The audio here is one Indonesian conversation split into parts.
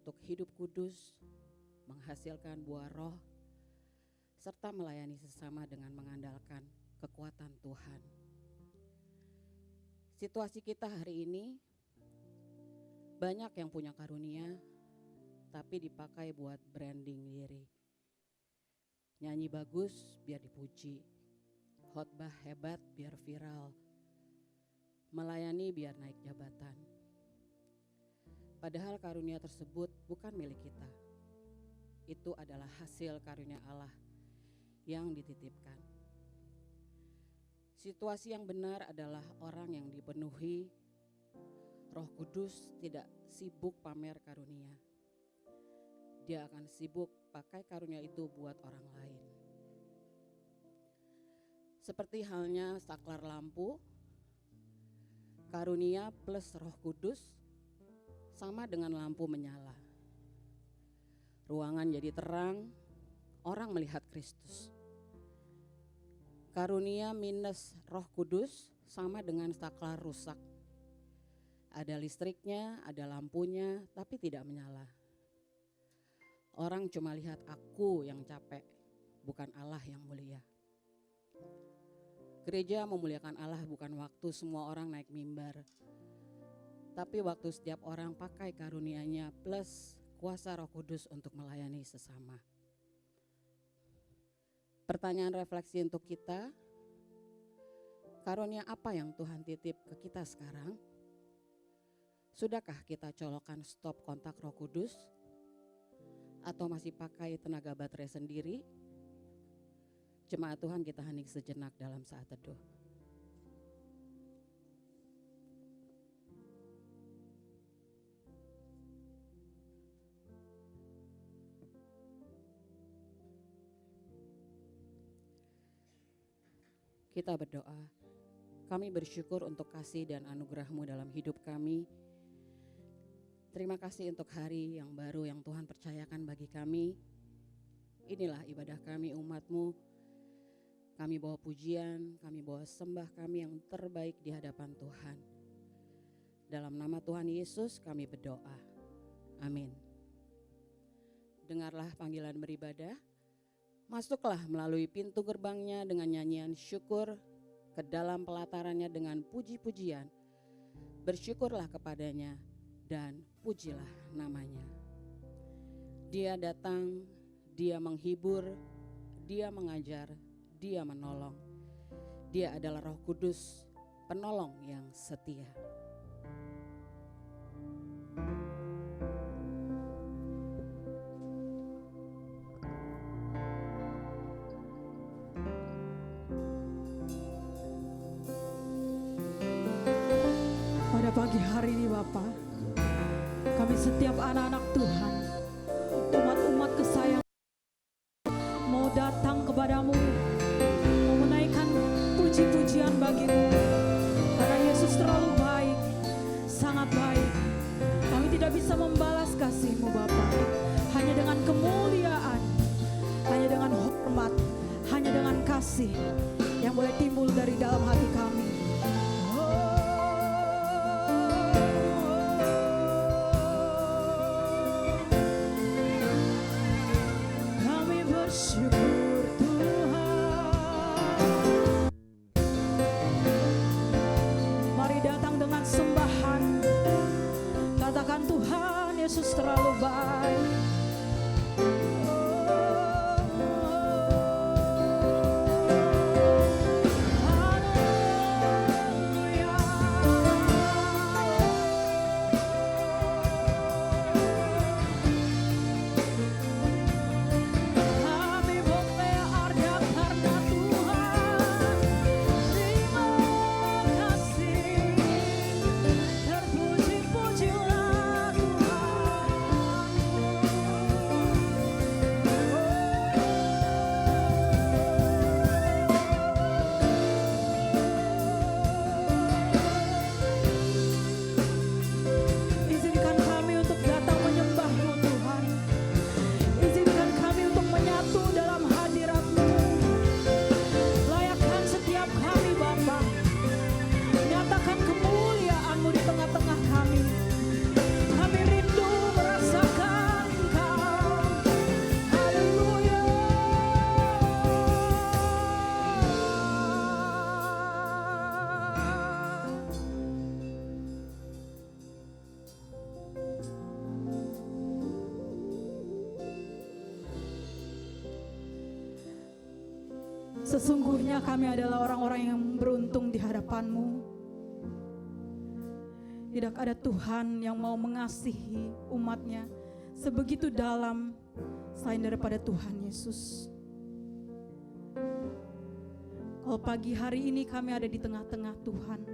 untuk hidup kudus, menghasilkan buah roh, serta melayani sesama dengan mengandalkan kekuatan Tuhan. Situasi kita hari ini, banyak yang punya karunia, tapi dipakai buat branding diri. Nyanyi bagus biar dipuji, khotbah hebat biar viral, melayani biar naik jabatan. Padahal karunia tersebut bukan milik kita. Itu adalah hasil karunia Allah yang dititipkan. Situasi yang benar adalah orang yang dipenuhi Roh Kudus tidak sibuk pamer karunia. Dia akan sibuk pakai karunia itu buat orang lain. Seperti halnya saklar lampu, karunia plus Roh Kudus sama dengan lampu menyala. Ruangan jadi terang, orang melihat Kristus. Karunia minus Roh Kudus sama dengan saklar rusak. Ada listriknya, ada lampunya, tapi tidak menyala. Orang cuma lihat aku yang capek, bukan Allah yang mulia. Gereja memuliakan Allah bukan waktu semua orang naik mimbar, tapi waktu setiap orang pakai karunia-Nya plus kuasa Roh Kudus untuk melayani sesama. Pertanyaan refleksi untuk kita, karunia apa yang Tuhan titip ke kita sekarang? Sudahkah kita colokkan stop kontak Roh Kudus? Atau masih pakai tenaga baterai sendiri? Jemaat Tuhan, kita hening sejenak dalam saat teduh. Kita berdoa. Kami bersyukur untuk kasih dan anugerah-Mu dalam hidup kami. Terima kasih untuk hari yang baru yang Tuhan percayakan bagi kami. Inilah ibadah kami umat-Mu. Kami bawa pujian, kami bawa sembah kami yang terbaik di hadapan Tuhan. Dalam nama Tuhan Yesus kami berdoa. Amin. Dengarlah panggilan beribadah. Masuklah melalui pintu gerbangnya dengan nyanyian syukur, ke dalam pelatarannya dengan puji-pujian. Bersyukurlah kepadanya dan pujilah namanya. Dia datang, dia menghibur, dia mengajar, dia menolong. Dia adalah Roh Kudus, penolong yang setia. Pada pagi hari ini Bapa, kami setiap anak-anak Tuhan, umat-umat kesayangan mau datang kepadamu, mau menaikkan puji-pujian bagimu. Karena Yesus terlalu baik, sangat baik. Kami tidak bisa membalas kasih-Mu Bapa, hanya dengan kemuliaan, hanya dengan hormat, hanya dengan kasih yang boleh timbul dari dalam hati kami. Syukur Tuhan. Mari datang dengan sembahan. Katakan Tuhan Yesus terlalu baik. Kami boleh Sesungguhnya kami adalah orang-orang yang beruntung di hadapan-Mu. Tidak ada Tuhan yang mau mengasihi umatnya sebegitu dalam selain daripada Tuhan Yesus. Kalau pagi hari ini kami ada di tengah-tengah Tuhan,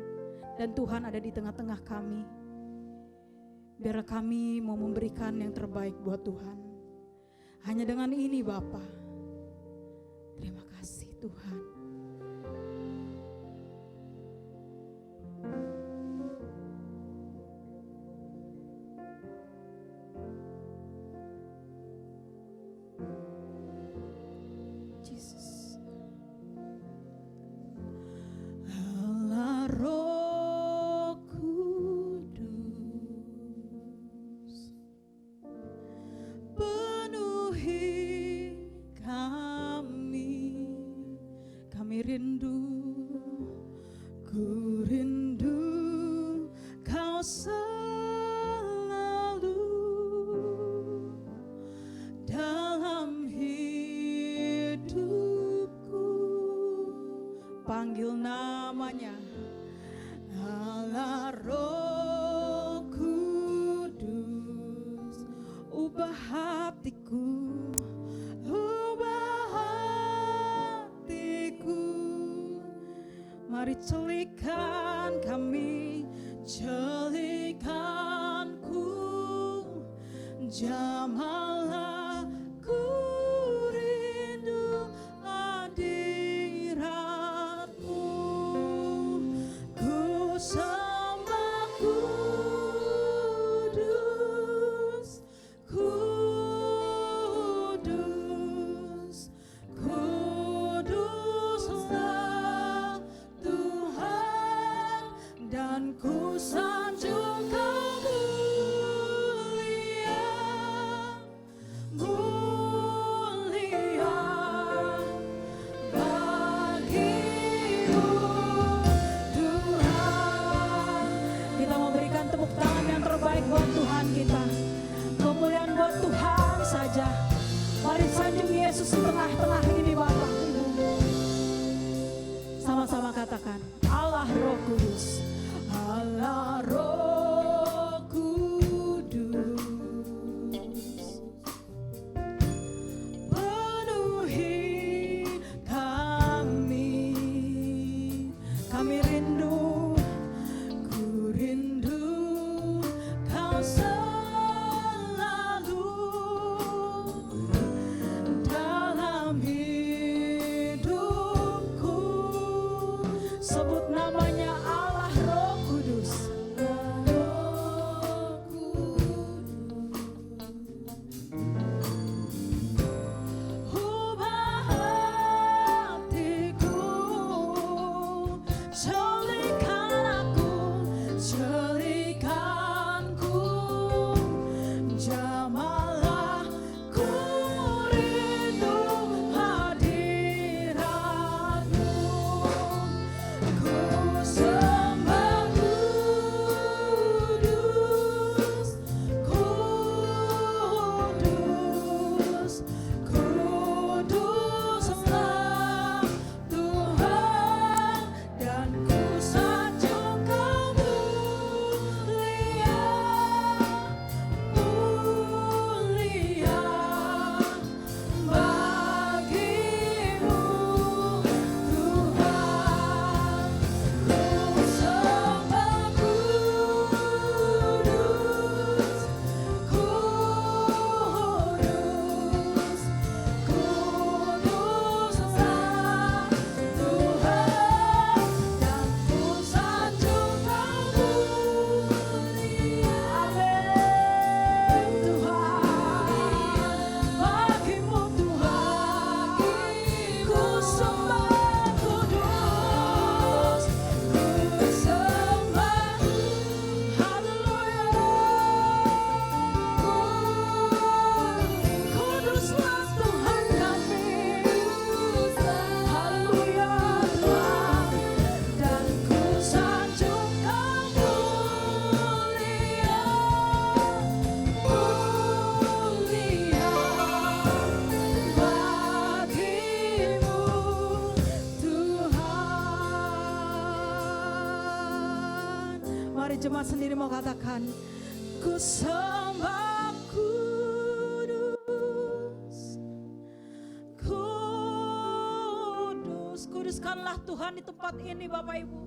dan Tuhan ada di tengah-tengah kami, biar kami mau memberikan yang terbaik buat Tuhan. Hanya dengan ini Bapa. Terima kasih Tuhan. Jesus. Allah Roh Kudus, penuhi kami rindu, ku rindu Kau selalu dalam hidupku. Panggil namanya Allah Roh Kudus, ubah hatiku, mari celikan kami, celikanku, jamahlah ku rindu hadirat-Mu. Ku sembah kudus, kudus, kuduslah Tuhan, dan ku sanjung Kau mulia. jemaat sendiri mau katakan, ku sembah kudus, kudus. Kuduskanlah Tuhan di tempat ini Bapak Ibu.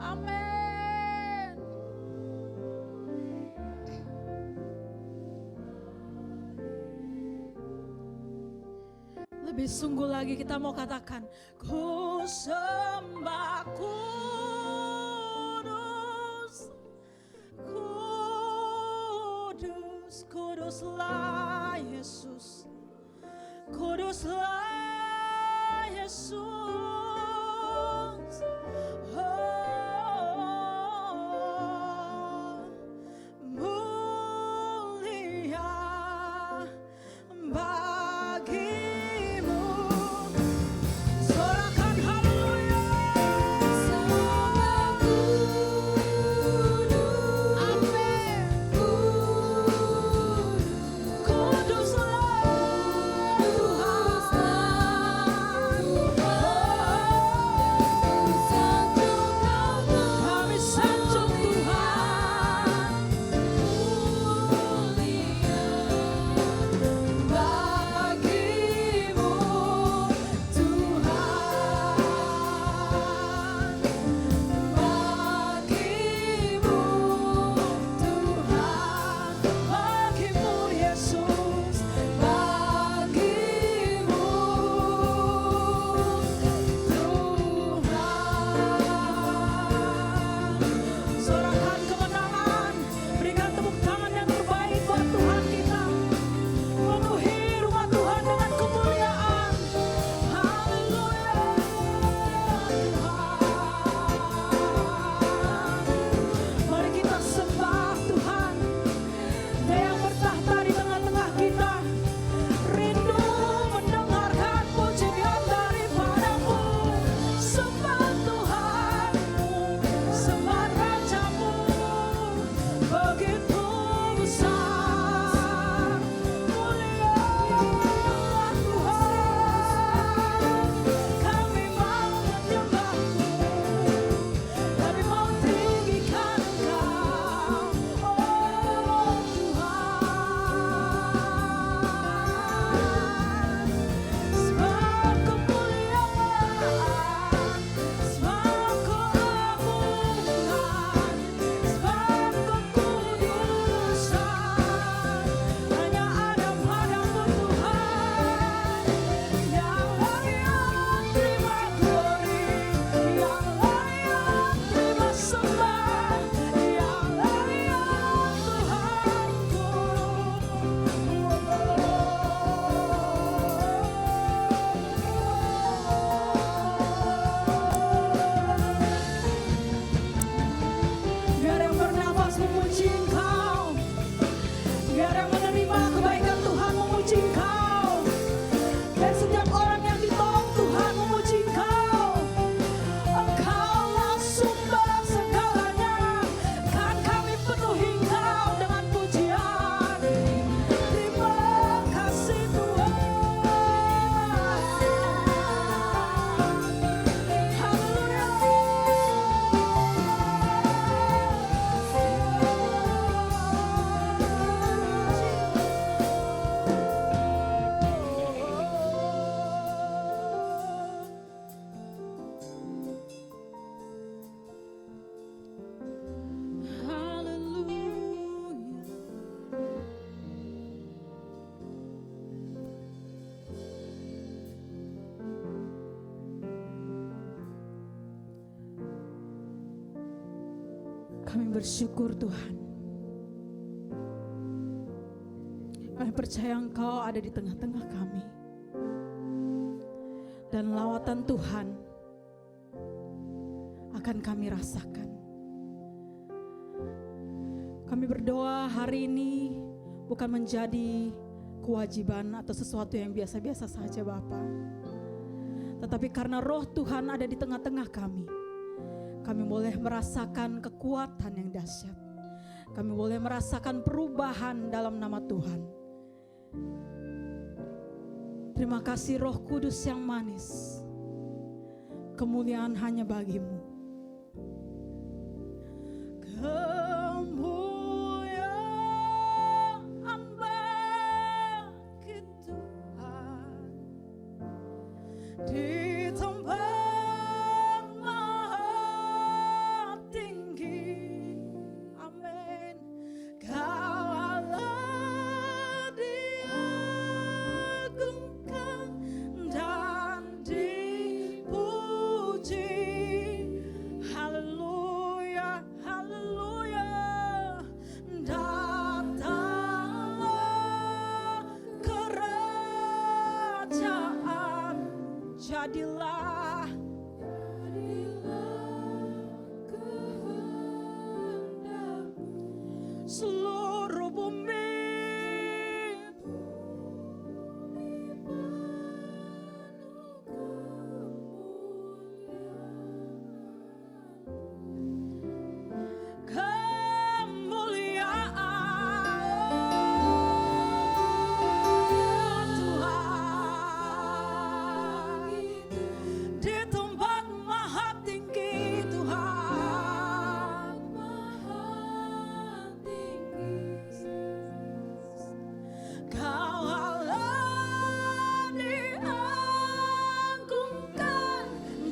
Amin. Lebih sungguh lagi kita mau katakan, ku sembah kudus, kudus, kuduslah Yesus, kuduslah Yesus. Oh, mulia bagimu. Sorakan haleluya. Sembah kudus. Amin. Kuduslah Tuhan. Kami sanjung Tuhan. Bagimu Tuhan, bagimu Tuhan, bagimu Yesus, bagimu Tuhan. Sorakan kemenangan, berikan tepuk tangan yang terbaik buat Tuhan kita. Penuhi rumah Tuhan dengan kemuliaan. Haleluya Tuhan. Mari kita sembah Tuhan, Dia yang bertahta di tengah-tengah kita. Rindu mendengarkan pujian daripadamu. Sembah Tuhanmu, sembah Rajamu, begitu besar, mulia Tuhan. Kami mau menyembahmu, kami mau tinggikan Engkau, oh Tuhan. Sebab kemuliaan, sebab keagungan, sebab kekudusan, hanya ada padamu Tuhan, yang layak terima glory, yang layak terima sembah, yang layak Tuhanku. Biar yang bernafas memuji Engkau, biar yang menerima kebaikan Tuhan memuji Engkau, dan setiap orang yang ditolong Tuhan memuji Engkau. Engkaulah sumber segalanya, kan kami penuhi Engkau dengan pujian. Terima kasih Tuhan. Haleluya. Kami bersyukur Tuhan. Kami percaya Engkau ada di tengah-tengah kami. Dan lawatan Tuhan akan kami rasakan. Kami berdoa hari ini bukan menjadi kewajiban atau sesuatu yang biasa-biasa saja Bapa. Tetapi karena roh Tuhan ada di tengah-tengah kami, kami boleh merasakan kekuatan yang dahsyat. Kami boleh merasakan perubahan dalam nama Tuhan. Terima kasih Roh Kudus yang manis. Kemuliaan hanya bagimu. Kemuliaan bagi Tuhan di tempat maha tinggi. Amin. Kau Allah diagungkan dan dipuji. Haleluya, haleluya. Datanglah kerajaan, jadilah kehendakmu. Seluruh bumi kemuliaan Tuhan di tempat maha tinggi. Tuhan maha tinggi, Kau Allah diagungkan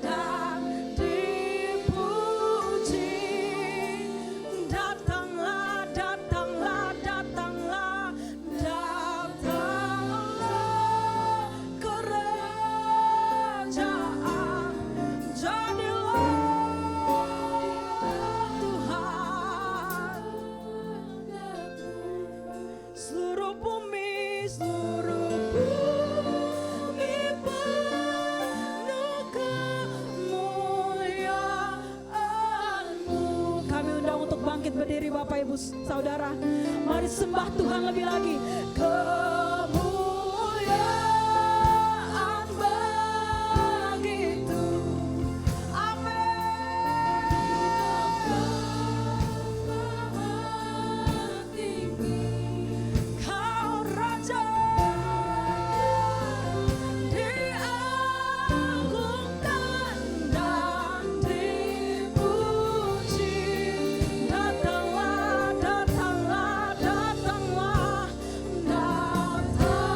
dan dipuji. Datanglah, datanglah, datanglah, datanglah kerajaan, jadilah Tuhan. Seluruh bumi, seluruh bumi penuh kemuliaan-Mu. Kami undang untuk bangkit berdiri Bapak Ibu Saudara. Mari sembah Tuhan lebih lagi. Kemuliaan bagi Tuhan. Kau Raja diagungkan dan dipuji. Datanglah, datanglah, datanglah, datanglah.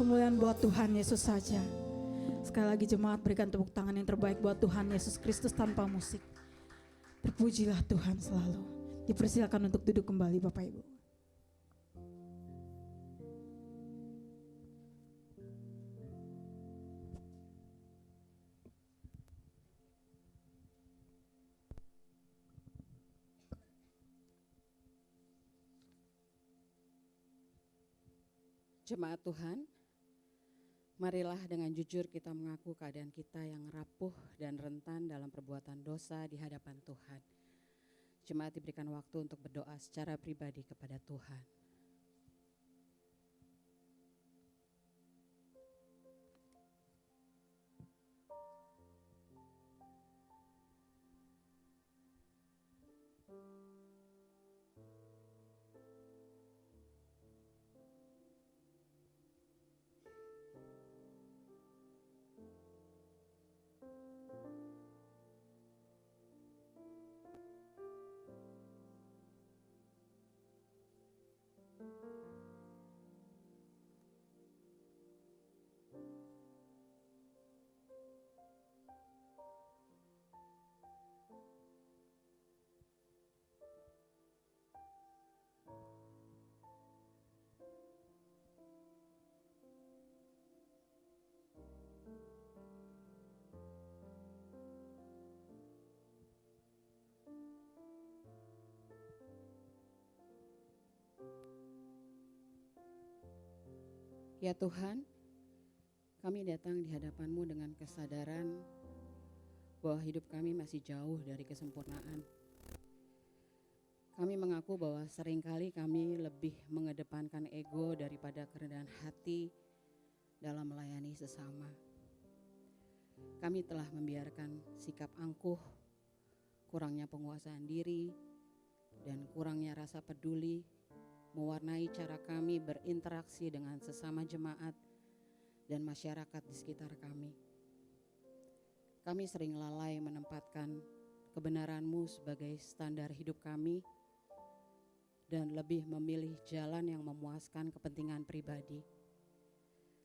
Kemuliaan buat Tuhan Yesus saja. Sekali lagi jemaat berikan tepuk tangan yang terbaik buat Tuhan Yesus Kristus tanpa musik. Terpujilah Tuhan selalu. Dipersilakan untuk duduk kembali Bapak Ibu. Jemaat Tuhan, marilah dengan jujur kita mengaku keadaan kita yang rapuh dan rentan dalam perbuatan dosa di hadapan Tuhan. Jemaat diberikan waktu untuk berdoa secara pribadi kepada Tuhan. Ya Tuhan, kami datang di hadapan-Mu dengan kesadaran bahwa hidup kami masih jauh dari kesempurnaan. Kami mengaku bahwa seringkali kami lebih mengedepankan ego daripada kerendahan hati dalam melayani sesama. Kami telah membiarkan sikap angkuh, kurangnya penguasaan diri, dan kurangnya rasa peduli mewarnai cara kami berinteraksi dengan sesama jemaat dan masyarakat di sekitar kami. Kami sering lalai menempatkan kebenaran-Mu sebagai standar hidup kami dan lebih memilih jalan yang memuaskan kepentingan pribadi.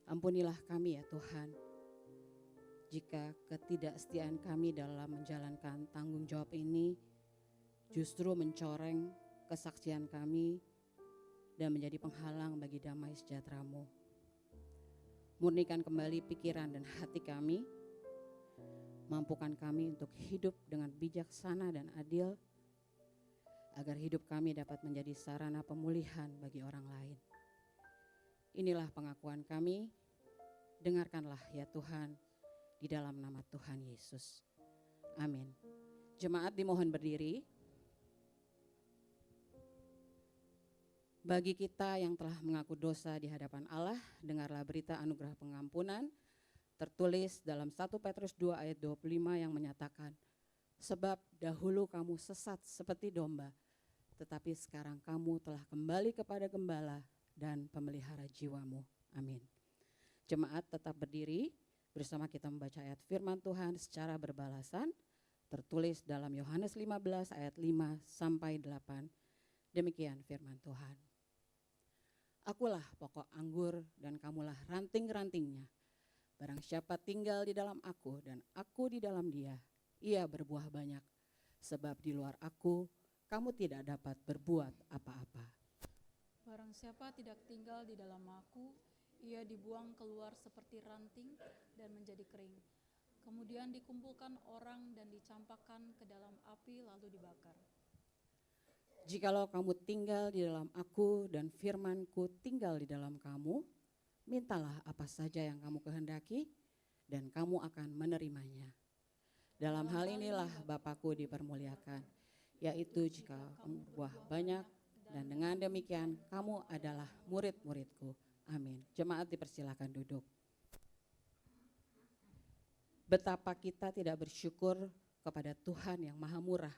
Ampunilah kami ya Tuhan, jika ketidaksetiaan kami dalam menjalankan tanggung jawab ini justru mencoreng kesaksian kami dan menjadi penghalang bagi damai sejahtera-Mu. Murnikan kembali pikiran dan hati kami, mampukan kami untuk hidup dengan bijaksana dan adil, agar hidup kami dapat menjadi sarana pemulihan bagi orang lain. Inilah pengakuan kami, dengarkanlah ya Tuhan, di dalam nama Tuhan Yesus. Amin. Jemaat dimohon berdiri. Bagi kita yang telah mengaku dosa di hadapan Allah, dengarlah berita anugerah pengampunan tertulis dalam 1 Petrus 2 ayat 25 yang menyatakan, sebab dahulu kamu sesat seperti domba, tetapi sekarang kamu telah kembali kepada gembala dan pemelihara jiwamu. Amin. Jemaat tetap berdiri bersama kita membaca ayat firman Tuhan secara berbalasan, tertulis dalam Yohanes 15 ayat 5 sampai 8. Demikian firman Tuhan. Akulah pokok anggur dan kamulah ranting-rantingnya. Barang siapa tinggal di dalam aku dan aku di dalam dia, ia berbuah banyak. Sebab di luar aku, kamu tidak dapat berbuat apa-apa. Barang siapa tidak tinggal di dalam aku, ia dibuang keluar seperti ranting dan menjadi kering. Kemudian dikumpulkan orang dan dicampakkan ke dalam api lalu dibakar. Jikalau kamu tinggal di dalam aku dan firman-Ku tinggal di dalam kamu, mintalah apa saja yang kamu kehendaki dan kamu akan menerimanya. Dalam hal inilah Bapa-Ku dipermuliakan, yaitu jika kamu berbuah banyak dan dengan demikian kamu adalah murid-murid-Ku. Amin. Jemaat dipersilakan duduk. Betapa kita tidak bersyukur kepada Tuhan yang Maha Murah.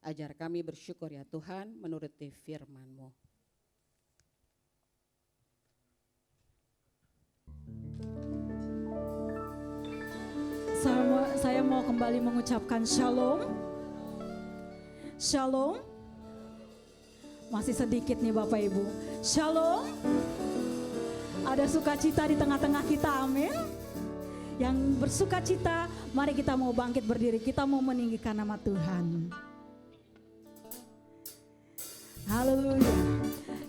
Ajar kami bersyukur ya Tuhan menuruti firman-Mu. Saya mau kembali mengucapkan shalom. Shalom. Masih sedikit nih Bapak Ibu. Shalom. Ada sukacita di tengah-tengah kita, amin. Yang bersukacita, mari kita mau bangkit berdiri, kita mau meninggikan nama Tuhan. Haleluya.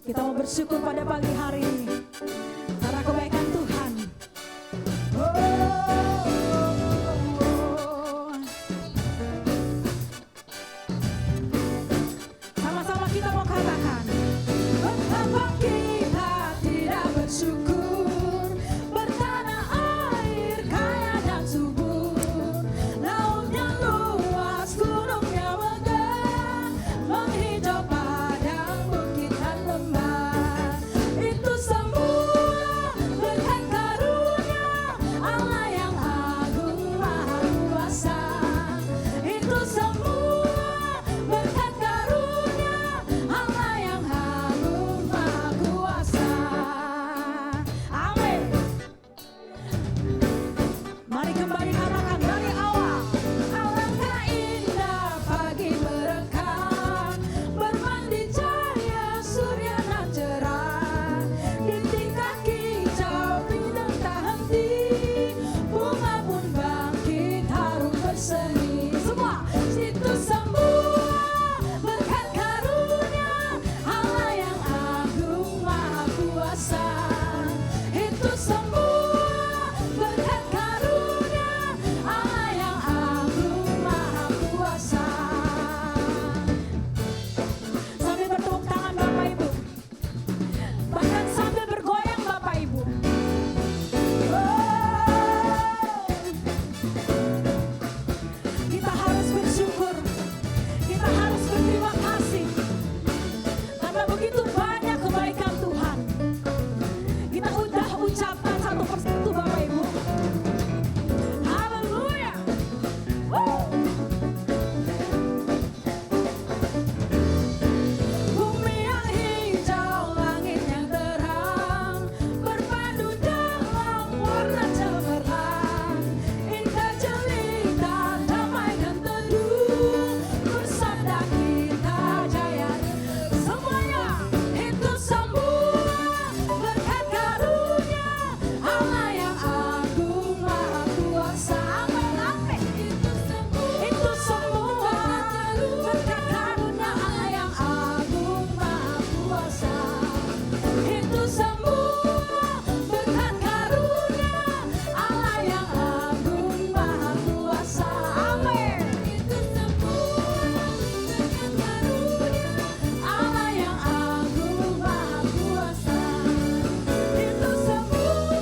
Kita mau bersyukur pada pagi hari ini karena kebaikan Tuhan. Sama-sama kita mau katakan, betapa kita tidak bersyukur, bertanah air kaya dan subur, lautnya luas, gunungnya megah, menghijau padang, bukit dan lembah. Itu semua berkat karunia Allah yang agung maha kuasa. Itu semua berkat karunia Allah yang agung maha kuasa. Amin. Mari kembali katakan dari awal. Alangkah indah pagi merekah, bermandi cahaya surya nan cerah. Di tingkat hijau bidang tak henti, bunga pun bangkit harum bersemi. Semua itu semua berkat karunia Allah yang agung maha kuasa. Itu semua berkat karunia Allah yang agung maha kuasa. Sambil bertepuk tangan Bapak Ibu, bahkan sambil bergoyang Bapak Ibu. Kita harus bersyukur, kita harus berterima kasih karena begitu banyak kebaikan Tuhan. Kita udah ucapkan satu persatu Bapak Ibu. Haleluya. Bumi yang hijau, langit yang terang, berpadu dalam warna cemerlang. Indah jelita, damai dan teduh, bersabda kita jaya. Semuanya itu semua berkat karunia Allah yang agung maha kuasa. Amin, amin. Itu semua berkat karunia Allah yang agung maha kuasa. Itu semua berkat karunia Allah yang agung maha kuasa. Amin. Itu semua berkat karunia Allah yang agung maha kuasa. Itu semua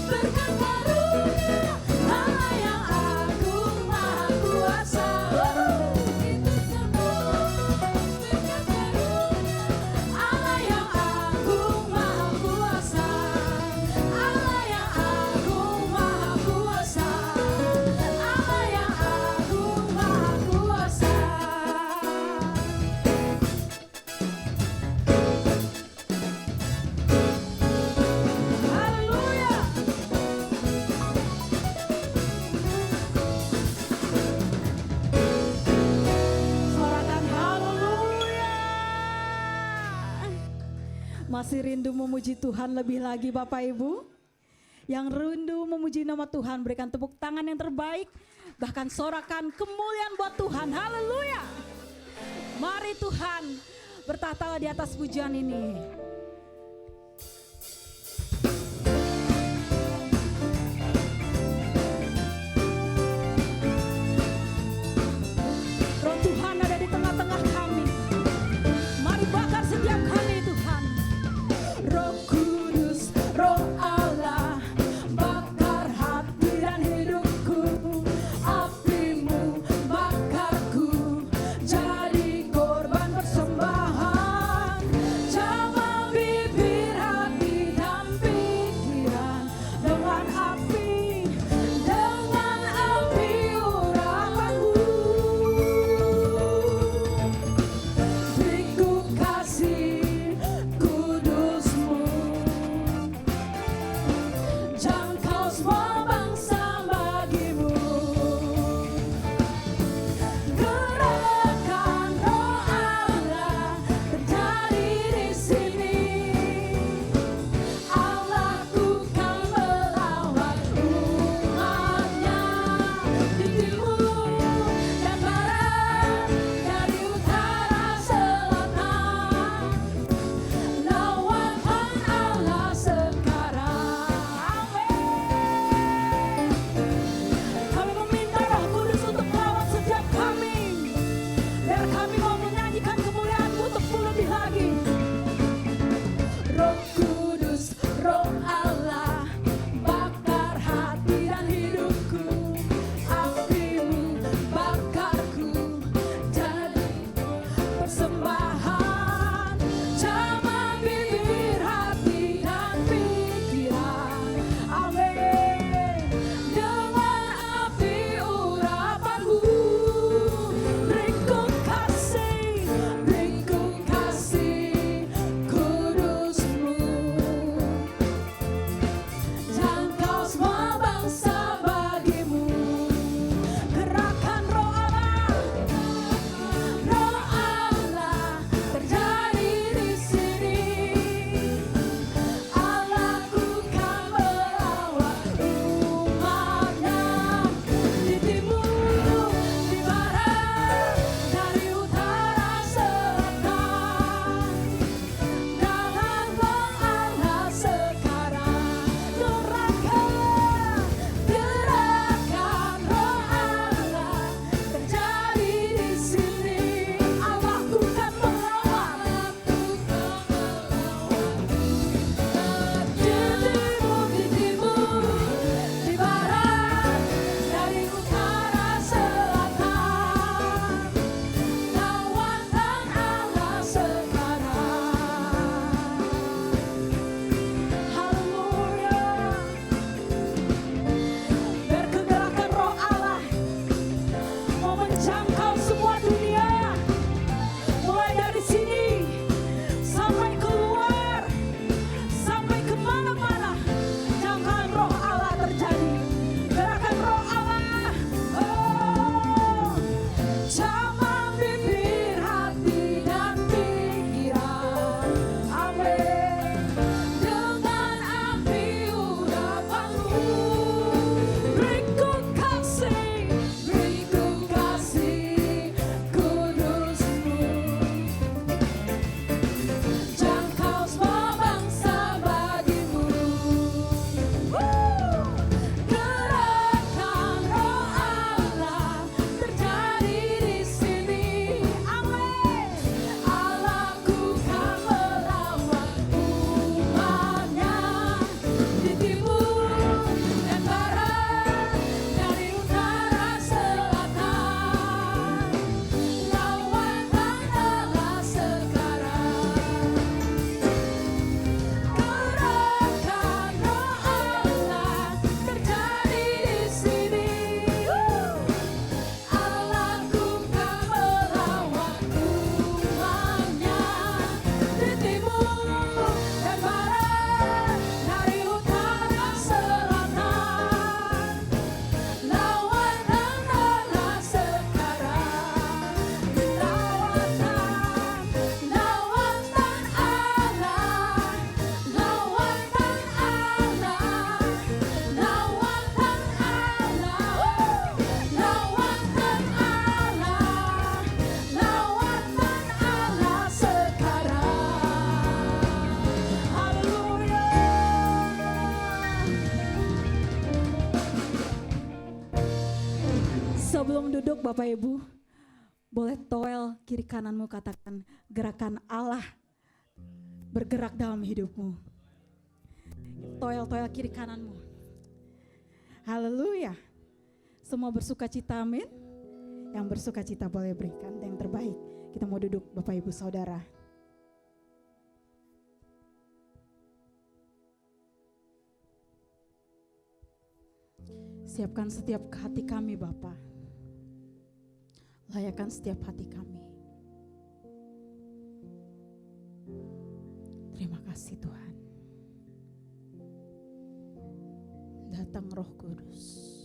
berkat karunia Allah yang agung maha kuasa. Itu semua berkat karunia Allah yang agung maha kuasa. Allah yang agung maha kuasa. Allah yang agung maha kuasa. Haleluya. Sorakan haleluya. Masih rindu memuji Tuhan lebih lagi Bapak Ibu? Yang rindu memuji nama Tuhan, berikan tepuk tangan yang terbaik, bahkan sorakan kemuliaan buat Tuhan. Haleluya. Mari Tuhan bertahta di atas pujian ini. Roh Tuhan ada di tengah-tengah kami. Mari bakar setiap kami Tuhan. Roh Kudus, Roh Allah, bakar hati dan hidupku. Apimu bakarku, jadi korban persembahan. Jangan Sebelum duduk Bapak Ibu, boleh toel kiri kananmu, katakan gerakan Allah bergerak dalam hidupmu. Toel kiri kananmu. Haleluya. Semua bersuka cita, amin. Yang bersuka cita boleh berikan yang terbaik. Kita mau duduk Bapak Ibu Saudara. Siapkan setiap hati kami Bapa. Layakkan setiap hati kami. Terima kasih Tuhan. Datang Roh Kudus.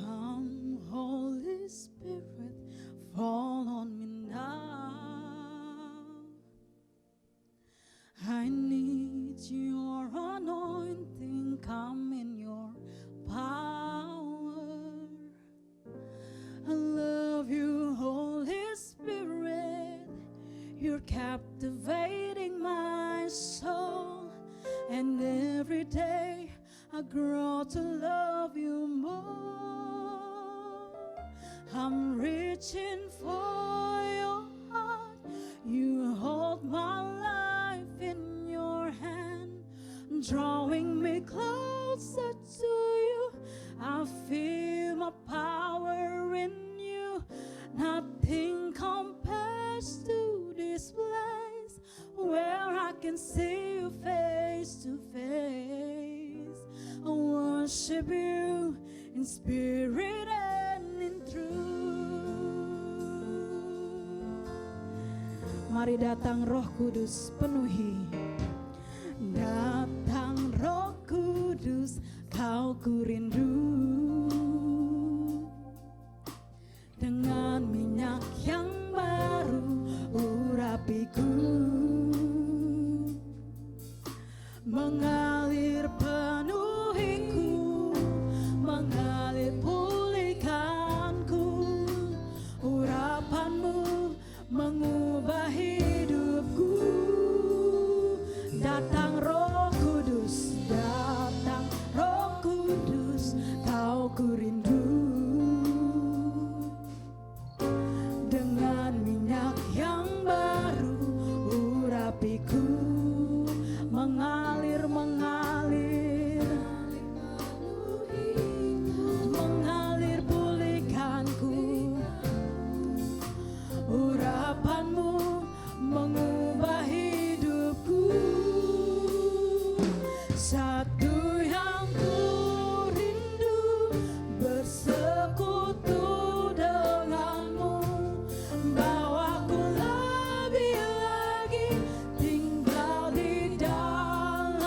Come Holy Spirit, fall on me now. I need your anointing, come in your power. I love you, Holy Spirit, you're captivating my soul. And every day I grow to love you more. I'm reaching for your heart, you hold my life in your hand, drawing me closer to you. I feel my power in you. Nothing compares to this place where I can see you face to face. I worship you in spirit and in truth. Mari datang Roh Kudus, penuhi. Datang Roh Kudus, kau ku rindu. Dengan minyak yang baru urapiku, mengalir penuhiku, mengalir pulihkanku. Urapanmu mengubah hidupku. Datang Roh Kudus, datang Roh Kudus, kau ku rindu. Dengan minyak yang baru urapiku, mengalir, mengalir, mengalir pulihkanku. Urapanmu mengubah hidupku. Satu yang ku rindu, bersekutu denganmu. Bawaku lebih lagi tinggal di dalam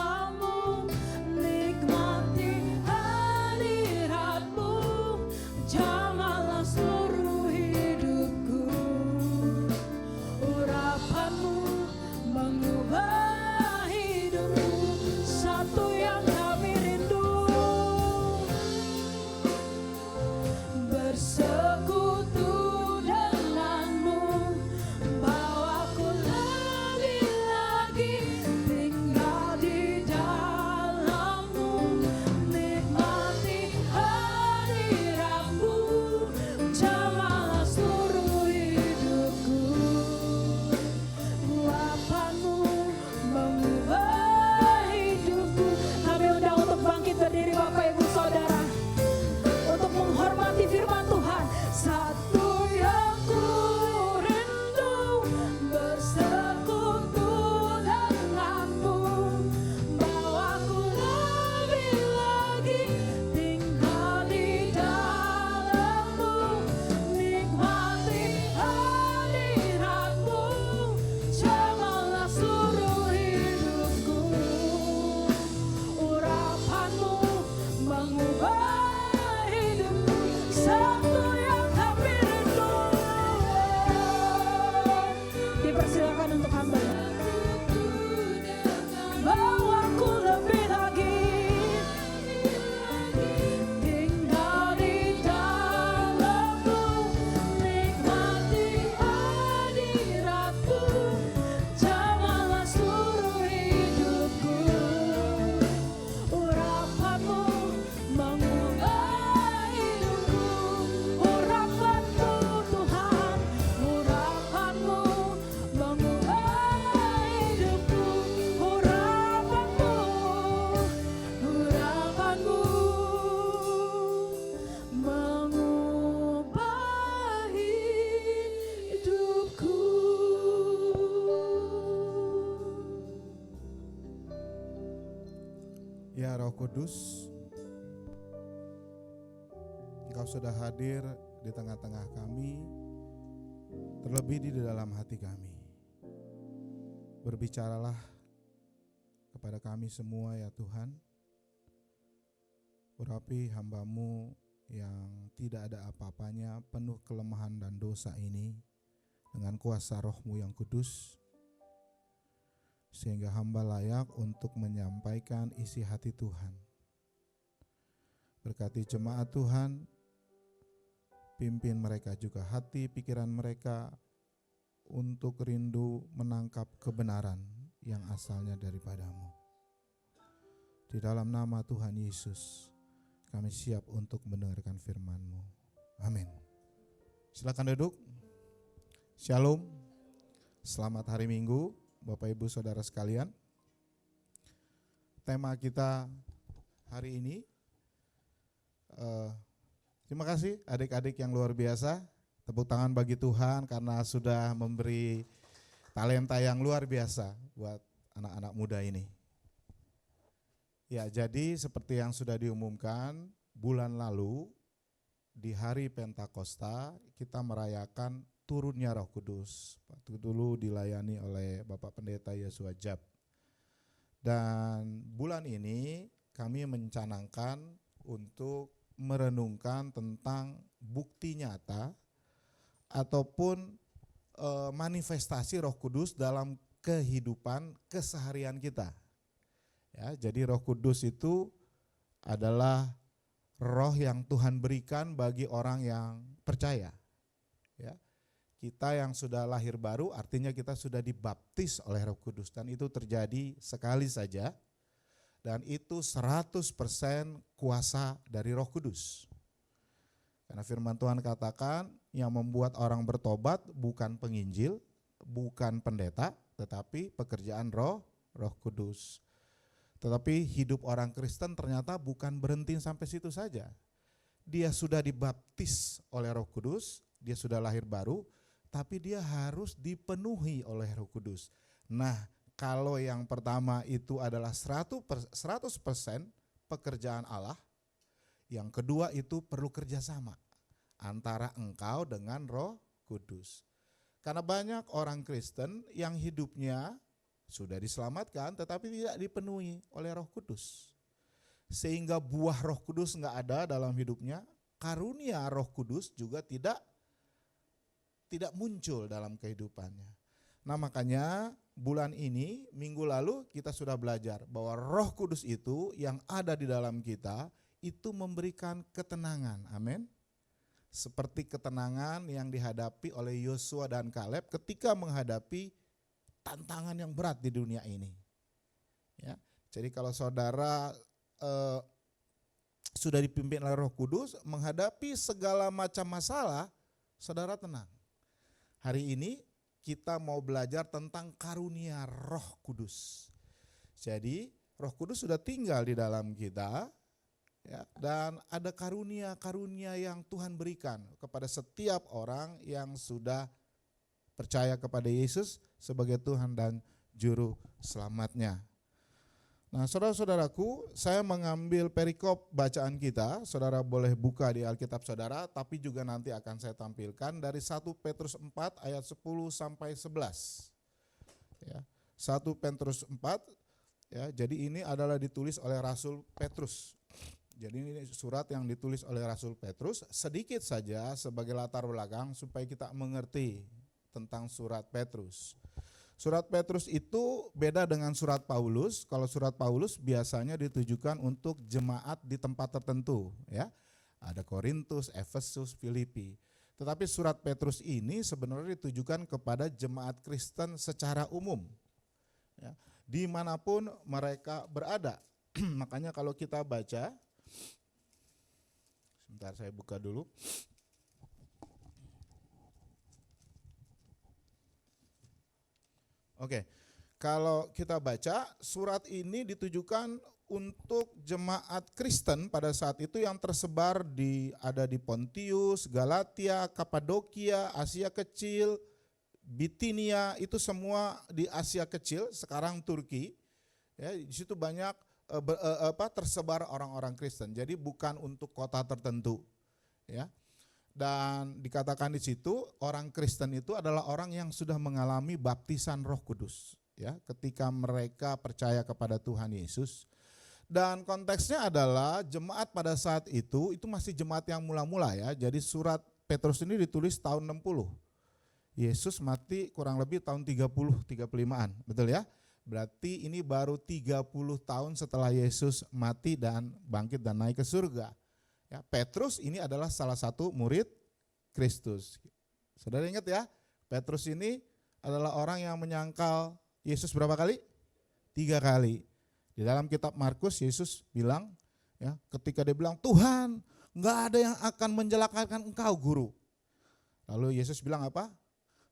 Ya Roh Kudus, Engkau sudah hadir di tengah-tengah kami, terlebih di dalam hati kami. Berbicaralah kepada kami semua ya Tuhan. Urapi hamba-Mu yang tidak ada apa-apanya, penuh kelemahan dan dosa ini dengan kuasa Roh-Mu yang kudus, sehingga hamba layak untuk menyampaikan isi hati Tuhan. Berkati jemaat Tuhan, pimpin mereka juga hati pikiran mereka untuk rindu menangkap kebenaran yang asalnya daripada-Mu. Di dalam nama Tuhan Yesus, kami siap untuk mendengarkan firman-Mu. Amin. Silakan duduk. Shalom. Selamat hari Minggu, Bapak Ibu Saudara sekalian. Tema kita hari ini, terima kasih adik-adik yang luar biasa. Tepuk tangan bagi Tuhan karena sudah memberi talenta yang luar biasa buat anak-anak muda ini. Ya, jadi seperti yang sudah diumumkan, bulan lalu di hari Pentakosta kita merayakan turunnya Roh Kudus. Waktu dulu dilayani oleh Bapak Pendeta Yosua Jab. Dan bulan ini kami mencanangkan untuk merenungkan tentang bukti nyata ataupun manifestasi Roh Kudus dalam kehidupan keseharian kita. Ya, jadi Roh Kudus itu adalah roh yang Tuhan berikan bagi orang yang percaya. Ya. Kita yang sudah lahir baru artinya kita sudah dibaptis oleh Roh Kudus, dan itu terjadi sekali saja, dan itu 100% kuasa dari Roh Kudus. Karena firman Tuhan katakan yang membuat orang bertobat bukan penginjil, bukan pendeta, tetapi pekerjaan Roh Kudus. Tetapi hidup orang Kristen ternyata bukan berhenti sampai situ saja. Dia sudah dibaptis oleh Roh Kudus, dia sudah lahir baru, tapi dia harus dipenuhi oleh Roh Kudus. Nah, kalau yang pertama itu adalah 100% pekerjaan Allah, yang kedua itu perlu kerjasama antara engkau dengan Roh Kudus. Karena banyak orang Kristen yang hidupnya sudah diselamatkan tetapi tidak dipenuhi oleh Roh Kudus. Sehingga buah Roh Kudus enggak ada dalam hidupnya, karunia Roh Kudus juga tidak muncul dalam kehidupannya. Nah, makanya bulan ini, minggu lalu kita sudah belajar bahwa Roh Kudus itu yang ada di dalam kita itu memberikan ketenangan. Amin. Seperti ketenangan yang dihadapi oleh Yosua dan Kaleb ketika menghadapi tantangan yang berat di dunia ini. Ya, jadi kalau saudara sudah dipimpin oleh Roh Kudus menghadapi segala macam masalah, saudara tenang. Hari ini kita mau belajar tentang karunia Roh Kudus. Jadi Roh Kudus sudah tinggal di dalam kita, ya, dan ada karunia-karunia yang Tuhan berikan kepada setiap orang yang sudah percaya kepada Yesus sebagai Tuhan dan Juru Selamatnya. Nah, saudara-saudaraku, saya mengambil perikop bacaan kita. Saudara boleh buka di Alkitab saudara, tapi juga nanti akan saya tampilkan dari 1 Petrus 4 ayat 10 sampai 11. Ya, 1 Petrus 4, ya, jadi ini adalah ditulis oleh Rasul Petrus. Jadi ini surat yang ditulis oleh Rasul Petrus, sedikit saja sebagai latar belakang supaya kita mengerti tentang surat Petrus. Surat Petrus itu beda dengan surat Paulus. Kalau surat Paulus biasanya ditujukan untuk jemaat di tempat tertentu, ya. Ada Korintus, Efesus, Filipi. Tetapi surat Petrus ini sebenarnya ditujukan kepada jemaat Kristen secara umum, ya, dimanapun mereka berada. Makanya kalau kita baca, sebentar saya buka dulu. Oke, kalau kita baca surat ini ditujukan untuk jemaat Kristen pada saat itu yang tersebar ada di Pontius, Galatia, Kapadokia, Asia Kecil, Bitinia, itu semua di Asia Kecil, sekarang Turki. Ya, di situ banyak tersebar orang-orang Kristen. Jadi bukan untuk kota tertentu, ya. Dan dikatakan di situ orang Kristen itu adalah orang yang sudah mengalami baptisan Roh Kudus, ya, ketika mereka percaya kepada Tuhan Yesus. Dan konteksnya adalah jemaat pada saat itu masih jemaat yang mula-mula, ya. Jadi surat Petrus ini ditulis tahun 60. Yesus mati kurang lebih tahun 35-an, betul ya? Berarti ini baru 30 tahun setelah Yesus mati dan bangkit dan naik ke surga. Ya, Petrus ini adalah salah satu murid Kristus. Saudara ingat ya, Petrus ini adalah orang yang menyangkal Yesus berapa kali? 3 kali. Di dalam kitab Markus Yesus bilang, ya, ketika dia bilang, Tuhan, enggak ada yang akan mencelakakan engkau guru. Lalu Yesus bilang apa?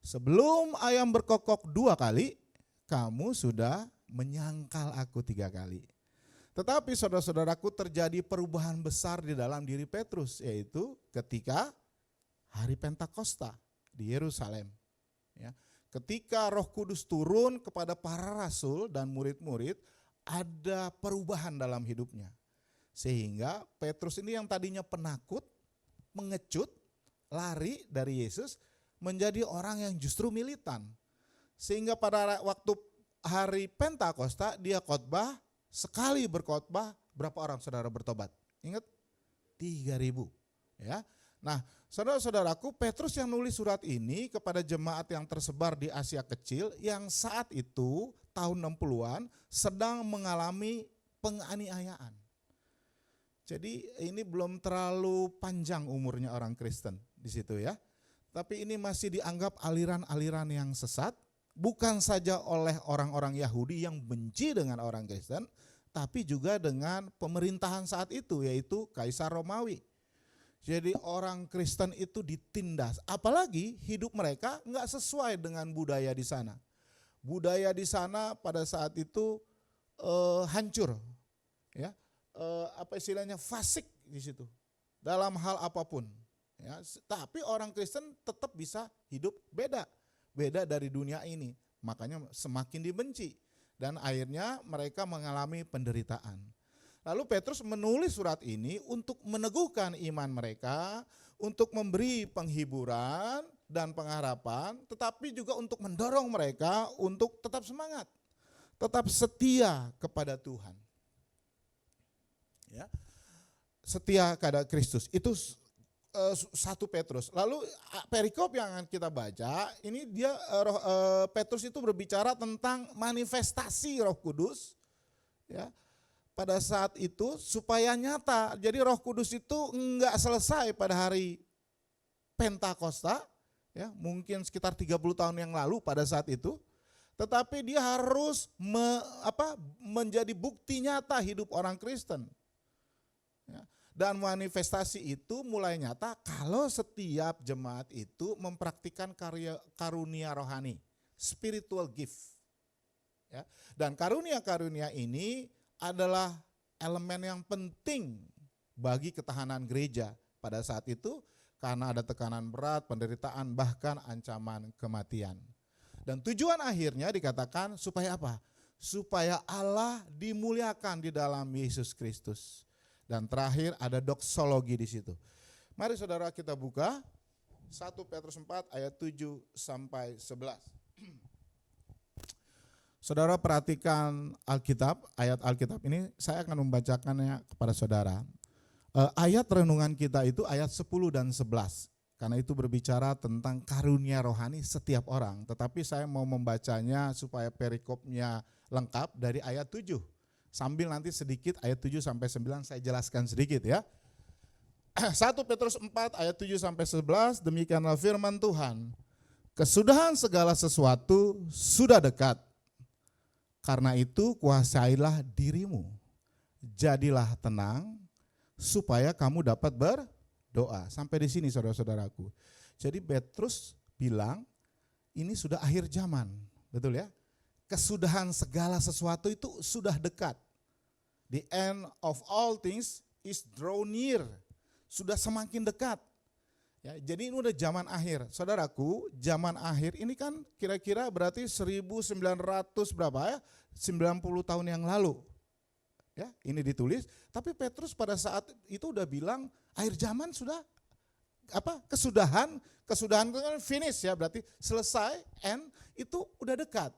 Sebelum ayam berkokok 2 kali, kamu sudah menyangkal aku 3 kali. Tetapi saudara-saudaraku, terjadi perubahan besar di dalam diri Petrus, yaitu ketika hari Pentakosta di Yerusalem. Ya, ketika Roh Kudus turun kepada para rasul dan murid-murid, ada perubahan dalam hidupnya. Sehingga Petrus ini yang tadinya penakut, mengecut, lari dari Yesus, menjadi orang yang justru militan. Sehingga pada waktu hari Pentakosta dia khotbah, sekali berkhotbah berapa orang saudara bertobat? Ingat? 3.000. Ya. Nah, saudara-saudaraku, Petrus yang nulis surat ini kepada jemaat yang tersebar di Asia Kecil yang saat itu tahun 60-an sedang mengalami penganiayaan. Jadi ini belum terlalu panjang umurnya orang Kristen di situ, ya. Tapi ini masih dianggap aliran-aliran yang sesat. Bukan saja oleh orang-orang Yahudi yang benci dengan orang Kristen, tapi juga dengan pemerintahan saat itu, yaitu Kaisar Romawi. Jadi orang Kristen itu ditindas, apalagi hidup mereka enggak sesuai dengan budaya di sana. Budaya di sana pada saat itu hancur, ya, apa istilahnya, fasik di situ dalam hal apapun. Ya, tapi orang Kristen tetap bisa hidup beda dari dunia ini, makanya semakin dibenci dan akhirnya mereka mengalami penderitaan. Lalu Petrus menulis surat ini untuk meneguhkan iman mereka, untuk memberi penghiburan dan pengharapan, tetapi juga untuk mendorong mereka untuk tetap semangat, tetap setia kepada Tuhan. Ya. Setia kepada Kristus. Itu 1 Petrus. Lalu perikop yang akan kita baca, ini dia Petrus itu berbicara tentang manifestasi Roh Kudus, ya, pada saat itu supaya nyata. Jadi Roh Kudus itu enggak selesai pada hari Pentakosta, ya, mungkin sekitar 30 tahun yang lalu pada saat itu, tetapi dia harus menjadi bukti nyata hidup orang Kristen. Ya. Dan manifestasi itu mulai nyata kalau setiap jemaat itu mempraktikkan karunia rohani, spiritual gift. Ya. Dan karunia-karunia ini adalah elemen yang penting bagi ketahanan gereja pada saat itu karena ada tekanan berat, penderitaan, bahkan ancaman kematian. Dan tujuan akhirnya dikatakan supaya apa? Supaya Allah dimuliakan di dalam Yesus Kristus. Dan terakhir ada doksologi di situ. Mari saudara kita buka 1 Petrus 4 ayat 7 sampai 11. Saudara perhatikan Alkitab, ayat Alkitab ini saya akan membacakannya kepada saudara. Ayat renungan kita itu ayat 10 dan 11. Karena itu berbicara tentang karunia rohani setiap orang. Tetapi saya mau membacanya supaya perikopnya lengkap dari ayat 7. Sambil nanti sedikit ayat 7 sampai 9 saya jelaskan sedikit, ya. 1 Petrus 4 ayat 7 sampai 11, demikianlah firman Tuhan. Kesudahan segala sesuatu sudah dekat. Karena itu kuasailah dirimu. Jadilah tenang supaya kamu dapat berdoa. Sampai di sini saudara-saudaraku. Jadi Petrus bilang ini sudah akhir zaman, betul ya? Kesudahan segala sesuatu itu sudah dekat. The end of all things is draw near. Sudah semakin dekat. Ya, jadi ini udah zaman akhir. Saudaraku, zaman akhir ini kan kira-kira berarti 1900 berapa ya? 90 tahun yang lalu. Ya, ini ditulis, tapi Petrus pada saat itu udah bilang akhir zaman sudah kesudahan itu kan finish ya, berarti selesai, end itu udah dekat.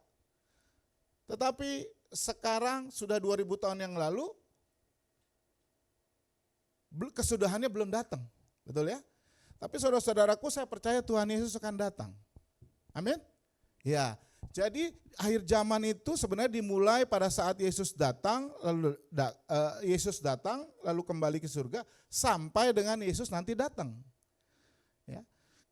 Tetapi sekarang sudah 2000 tahun yang lalu kesudahannya belum datang, betul ya? Tapi saudara-saudaraku, saya percaya Tuhan Yesus akan datang. Amin. Ya, jadi akhir zaman itu sebenarnya dimulai pada saat Yesus datang, lalu kembali ke surga sampai dengan Yesus nanti datang. Ya.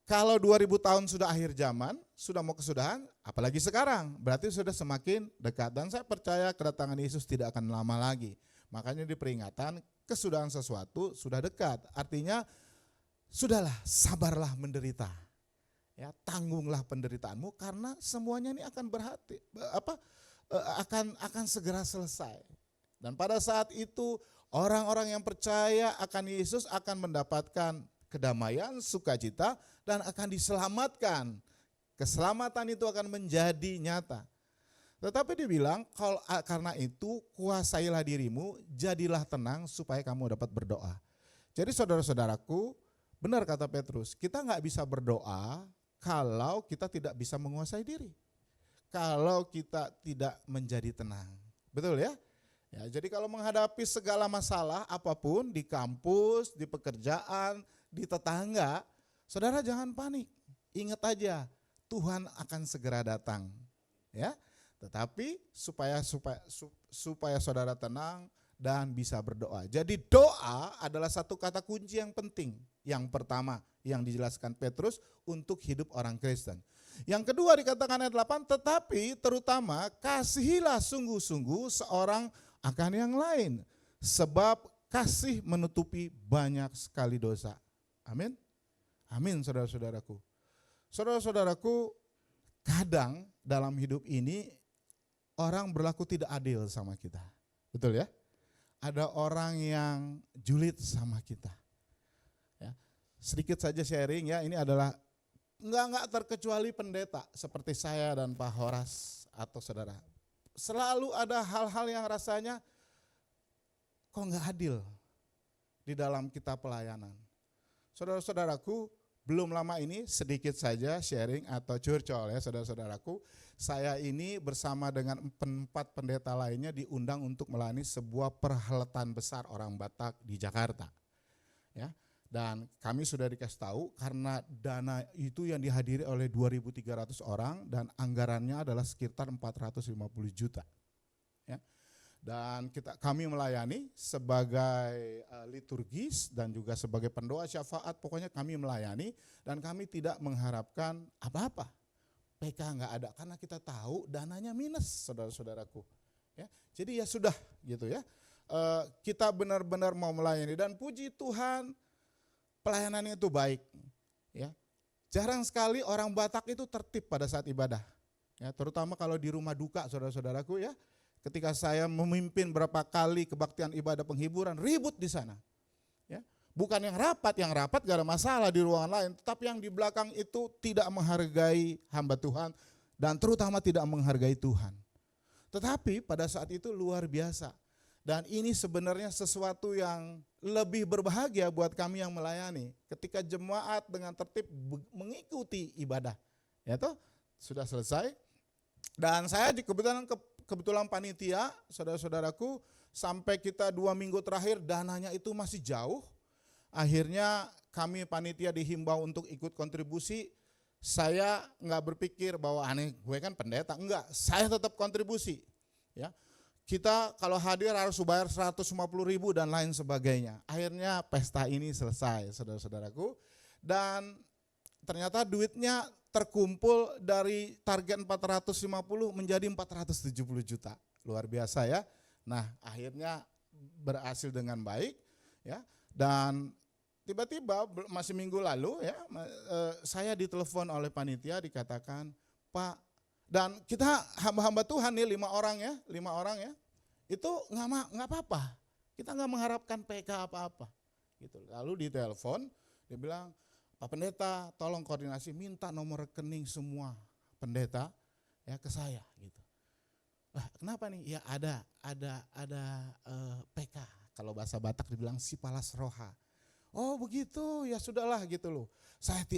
Kalau 2000 tahun sudah akhir zaman, sudah mau kesudahan, apalagi sekarang, berarti sudah semakin dekat. Dan saya percaya kedatangan Yesus tidak akan lama lagi. Makanya di peringatan kesudahan sesuatu sudah dekat. Artinya sudahlah, sabarlah menderita. Ya, tanggunglah penderitaanmu karena semuanya ini akan akan segera selesai. Dan pada saat itu orang-orang yang percaya akan Yesus akan mendapatkan kedamaian, sukacita, dan akan diselamatkan. Keselamatan itu akan menjadi nyata. Tetapi dibilang, karena itu kuasailah dirimu, jadilah tenang supaya kamu dapat berdoa. Jadi saudara-saudaraku, benar kata Petrus, kita nggak bisa berdoa kalau kita tidak bisa menguasai diri. Kalau kita tidak menjadi tenang. Betul ya? Ya, jadi kalau menghadapi segala masalah apapun di kampus, di pekerjaan, di tetangga, saudara jangan panik. Ingat aja, Tuhan akan segera datang. Ya. Tetapi supaya saudara tenang dan bisa berdoa. Jadi doa adalah satu kata kunci yang penting. Yang pertama yang dijelaskan Petrus untuk hidup orang Kristen. Yang kedua dikatakan ayat 8, tetapi terutama kasihilah sungguh-sungguh seorang akan yang lain. Sebab kasih menutupi banyak sekali dosa. Amin. Amin saudara-saudaraku. Saudara-saudaraku, kadang dalam hidup ini orang berlaku tidak adil sama kita. Betul ya? Ada orang yang julid sama kita. Ya. Sedikit saja sharing ya, ini adalah enggak terkecuali pendeta seperti saya dan Pak Horas atau saudara. Selalu ada hal-hal yang rasanya kok enggak adil di dalam kita pelayanan. Saudara-saudaraku, belum lama ini sedikit saja sharing atau curcol ya saudara-saudaraku. Saya ini bersama dengan 4 pendeta lainnya diundang untuk melayani sebuah perhelatan besar orang Batak di Jakarta. Ya. Dan kami sudah dikasih tahu karena dana itu yang dihadiri oleh 2.300 orang dan anggarannya adalah sekitar 450 juta. Ya. Dan kami melayani sebagai liturgis dan juga sebagai pendoa syafaat, pokoknya kami melayani dan kami tidak mengharapkan apa-apa. PK nggak ada karena kita tahu dananya minus, saudara-saudaraku. Ya, jadi ya sudah gitu ya. Kita benar-benar mau melayani dan puji Tuhan pelayanannya itu baik. Ya, jarang sekali orang Batak itu tertib pada saat ibadah. Ya, terutama kalau di rumah duka, saudara-saudaraku ya. Ketika saya memimpin berapa kali kebaktian ibadah penghiburan, ribut di sana. Ya. Bukan yang rapat gak ada masalah di ruangan lain, tetapi yang di belakang itu tidak menghargai hamba Tuhan dan terutama tidak menghargai Tuhan. Tetapi pada saat itu luar biasa. Dan ini sebenarnya sesuatu yang lebih berbahagia buat kami yang melayani. Ketika jemaat dengan tertib mengikuti ibadah. Ya toh, sudah selesai. Dan saya kebetulan panitia, saudara-saudaraku, sampai kita 2 minggu terakhir dananya itu masih jauh. Akhirnya kami panitia dihimbau untuk ikut kontribusi. Saya nggak berpikir bahwa gue kan pendeta, enggak, saya tetap kontribusi. Ya, kita kalau hadir harus bayar 150.000 dan lain sebagainya. Akhirnya pesta ini selesai, saudara-saudaraku. Dan ternyata duitnya terkumpul dari target 450 menjadi 470 juta. Luar biasa ya. Nah, akhirnya berhasil dengan baik ya. Dan tiba-tiba masih minggu lalu ya, saya ditelepon oleh panitia dikatakan, "Pak," dan kita hamba-hamba Tuhan nih 5 orang ya. Itu enggak apa-apa. Kita enggak mengharapkan PK apa-apa. Gitu. Lalu ditelepon, dia bilang, "Pak Pendeta, tolong koordinasi, minta nomor rekening semua pendeta ya ke saya." Gitu. Kenapa nih? Ya ada PK. Kalau bahasa Batak dibilang si palas roha. Oh begitu, ya sudahlah gitu loh.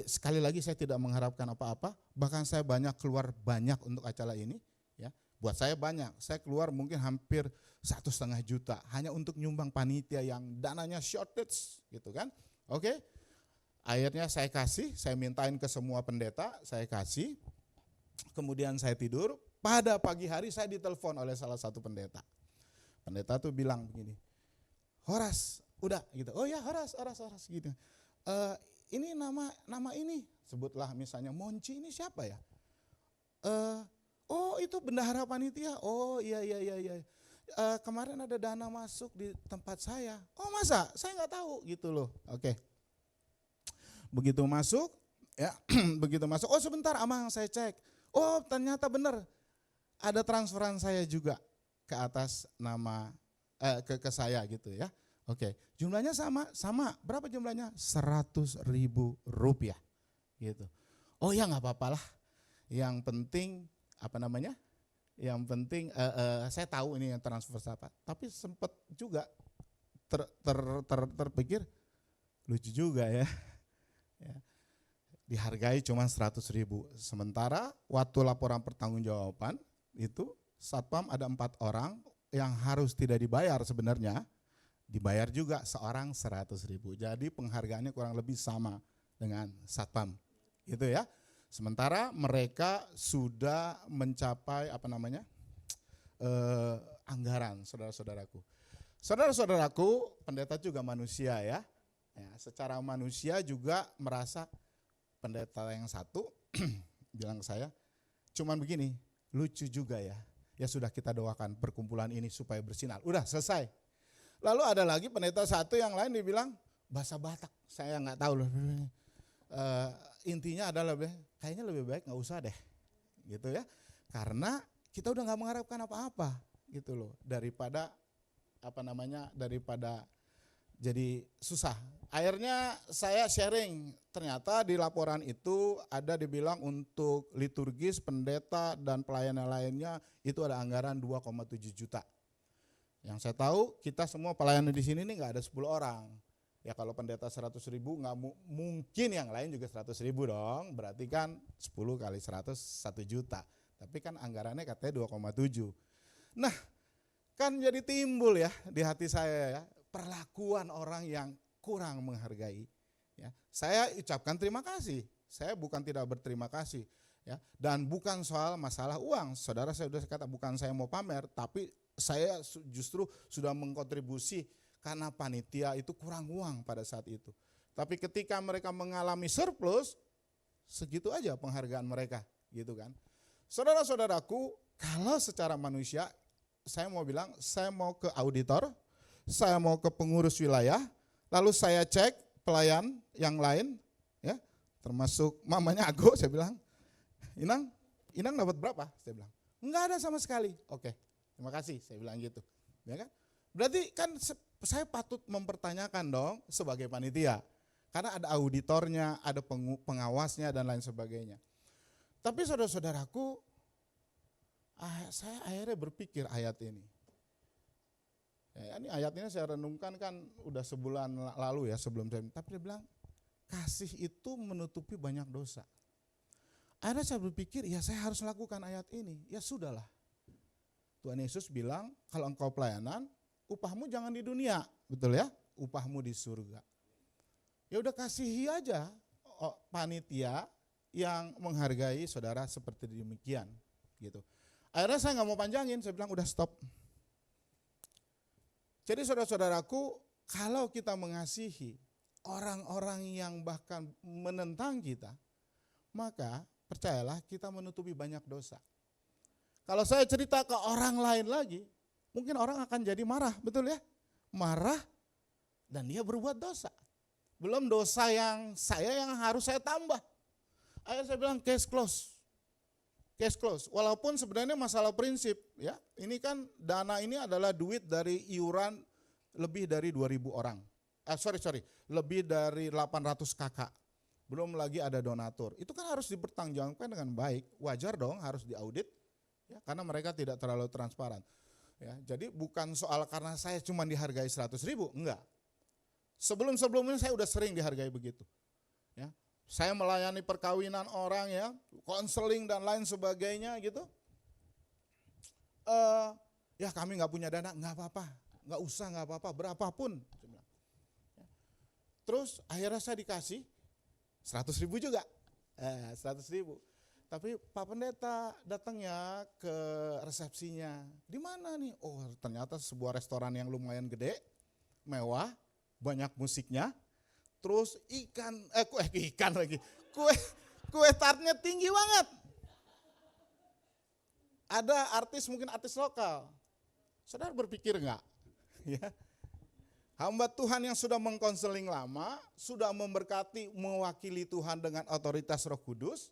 Sekali lagi saya tidak mengharapkan apa-apa, bahkan saya banyak keluar banyak untuk acara ini. Ya, buat saya banyak, saya keluar mungkin hampir 1,5 juta hanya untuk nyumbang panitia yang dananya shortage gitu kan. Oke, akhirnya saya mintain ke semua pendeta, saya kasih. Kemudian saya tidur, pada pagi hari saya ditelepon oleh salah satu pendeta. Pendeta tuh bilang begini, Horas, udah gitu. Oh ya Horas gitu. Ini nama ini, sebutlah misalnya Monci, ini siapa ya? Oh itu bendahara panitia. Oh iya. Kemarin ada dana masuk di tempat saya. Oh masa? Saya nggak tahu gitu loh. Oke. Begitu masuk, ya begitu masuk. Oh sebentar, Amang saya cek. Oh ternyata benar. Ada transferan saya juga ke atas nama ke saya gitu ya. Oke, jumlahnya sama. Berapa jumlahnya? 100.000 rupiah gitu. Oh ya nggak apa-apalah. Yang penting Yang penting saya tahu ini yang transfer siapa. Tapi sempat juga terpikir lucu juga ya. Dihargai cuma 100.000. Sementara waktu laporan pertanggungjawaban itu satpam ada 4 orang yang harus tidak dibayar sebenarnya. Dibayar juga seorang 100.000. Jadi penghargaannya kurang lebih sama dengan satpam. Gitu ya. Sementara mereka sudah mencapai anggaran, saudara-saudaraku. Saudara-saudaraku, pendeta juga manusia ya. Secara manusia juga merasa pendeta yang satu bilang ke saya, cuman begini, lucu juga ya. Ya sudah kita doakan perkumpulan ini supaya bersinar. Udah selesai. Lalu ada lagi pendeta satu yang lain dibilang bahasa Batak, saya nggak tahu loh. Intinya adalah kayaknya lebih baik nggak usah deh, gitu ya. Karena kita udah nggak mengharapkan apa-apa, gitu loh. Daripada jadi susah. Akhirnya saya sharing, ternyata di laporan itu ada dibilang untuk liturgis, pendeta dan pelayanan lainnya itu ada anggaran 2,7 juta. Yang saya tahu kita semua pelayanan di sini nih nggak ada 10 orang. Ya kalau pendeta 100.000 nggak mungkin yang lain juga 100.000 dong. Berarti kan 10 kali 100 1 juta. Tapi kan anggarannya katanya 2,7. Nah kan jadi timbul ya di hati saya ya. Perlakuan orang yang kurang menghargai. Ya, saya ucapkan terima kasih. Saya bukan tidak berterima kasih. Ya, dan bukan soal masalah uang. Saudara saya sudah kata bukan saya mau pamer. Tapi saya justru sudah mengkontribusi karena panitia itu kurang uang pada saat itu. Tapi ketika mereka mengalami surplus, segitu aja penghargaan mereka, gitu kan. Saudara-saudaraku, kalau secara manusia, saya mau bilang, saya mau ke auditor, saya mau ke pengurus wilayah, lalu saya cek pelayan yang lain, ya, termasuk mamanya Ago, saya bilang, Inang dapat berapa? Saya bilang, enggak ada sama sekali. Oke, terima kasih, saya bilang gitu, ya kan? Berarti kan saya patut mempertanyakan dong sebagai panitia, karena ada auditornya, ada pengawasnya dan lain sebagainya. Tapi saudara-saudaraku, saya akhirnya berpikir ayat ini. Ya, ini ayat ini saya renungkan kan udah sebulan lalu ya sebelum saya, tapi dia bilang kasih itu menutupi banyak dosa. Akhirnya saya berpikir ya saya harus lakukan ayat ini, ya sudahlah. Tuhan Yesus bilang kalau engkau pelayanan, upahmu jangan di dunia, betul ya, upahmu di surga. Ya udah kasihi aja panitia yang menghargai saudara seperti demikian gitu. Akhirnya saya nggak mau panjangin, saya bilang udah stop. Jadi saudara-saudaraku, kalau kita mengasihi orang-orang yang bahkan menentang kita, maka percayalah kita menutupi banyak dosa. Kalau saya cerita ke orang lain lagi, mungkin orang akan jadi marah, betul ya? Marah dan dia berbuat dosa. Belum dosa yang harus saya tambah. Akhirnya saya bilang case close. Case close, walaupun sebenarnya masalah prinsip ya, ini kan dana ini adalah duit dari iuran lebih dari 2.000 orang, lebih dari 800 kakak, belum lagi ada donatur, itu kan harus dipertanggungjawabkan dengan baik, wajar dong harus diaudit, Ya, karena mereka tidak terlalu transparan. Ya, jadi bukan soal karena saya cuma dihargai 100.000, enggak. Sebelum-sebelumnya saya udah sering dihargai begitu. Ya, saya melayani perkawinan orang ya, konseling dan lain sebagainya gitu. Ya kami nggak punya dana, nggak apa-apa, nggak usah, nggak apa-apa, berapapun. Terus akhirnya saya dikasih 100.000 juga, 100.000. Tapi Pak Pendeta datangnya ke resepsinya, di mana nih? Oh ternyata sebuah restoran yang lumayan gede, mewah, banyak musiknya. Terus ikan lagi, kue tartnya tinggi banget. Ada artis, mungkin artis lokal. Saudara berpikir enggak? Ya. Hamba Tuhan yang sudah mengkonseling lama, sudah memberkati, mewakili Tuhan dengan otoritas Roh Kudus.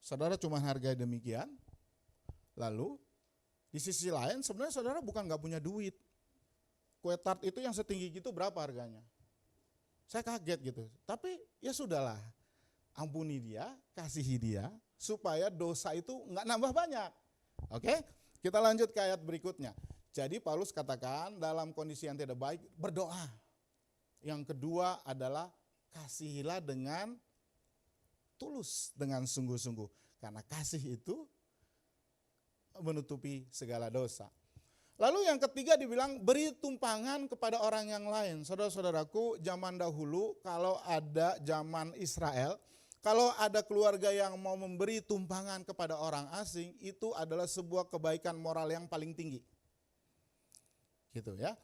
Saudara cuma hargai demikian. Lalu di sisi lain sebenarnya saudara bukan enggak punya duit. Kue tart itu yang setinggi gitu berapa harganya? Saya kaget gitu. Tapi ya sudahlah. Ampuni dia, kasihi dia, supaya dosa itu enggak nambah banyak. Oke? Kita lanjut ke ayat berikutnya. Jadi Paulus katakan dalam kondisi yang tidak baik, berdoa. Yang kedua adalah kasihilah dengan tulus, dengan sungguh-sungguh. Karena kasih itu menutupi segala dosa. Lalu yang ketiga dibilang beri tumpangan kepada orang yang lain. Saudara-saudaraku, zaman dahulu kalau ada zaman Israel, kalau ada keluarga yang mau memberi tumpangan kepada orang asing, itu adalah sebuah kebaikan moral yang paling tinggi. Gitu ya.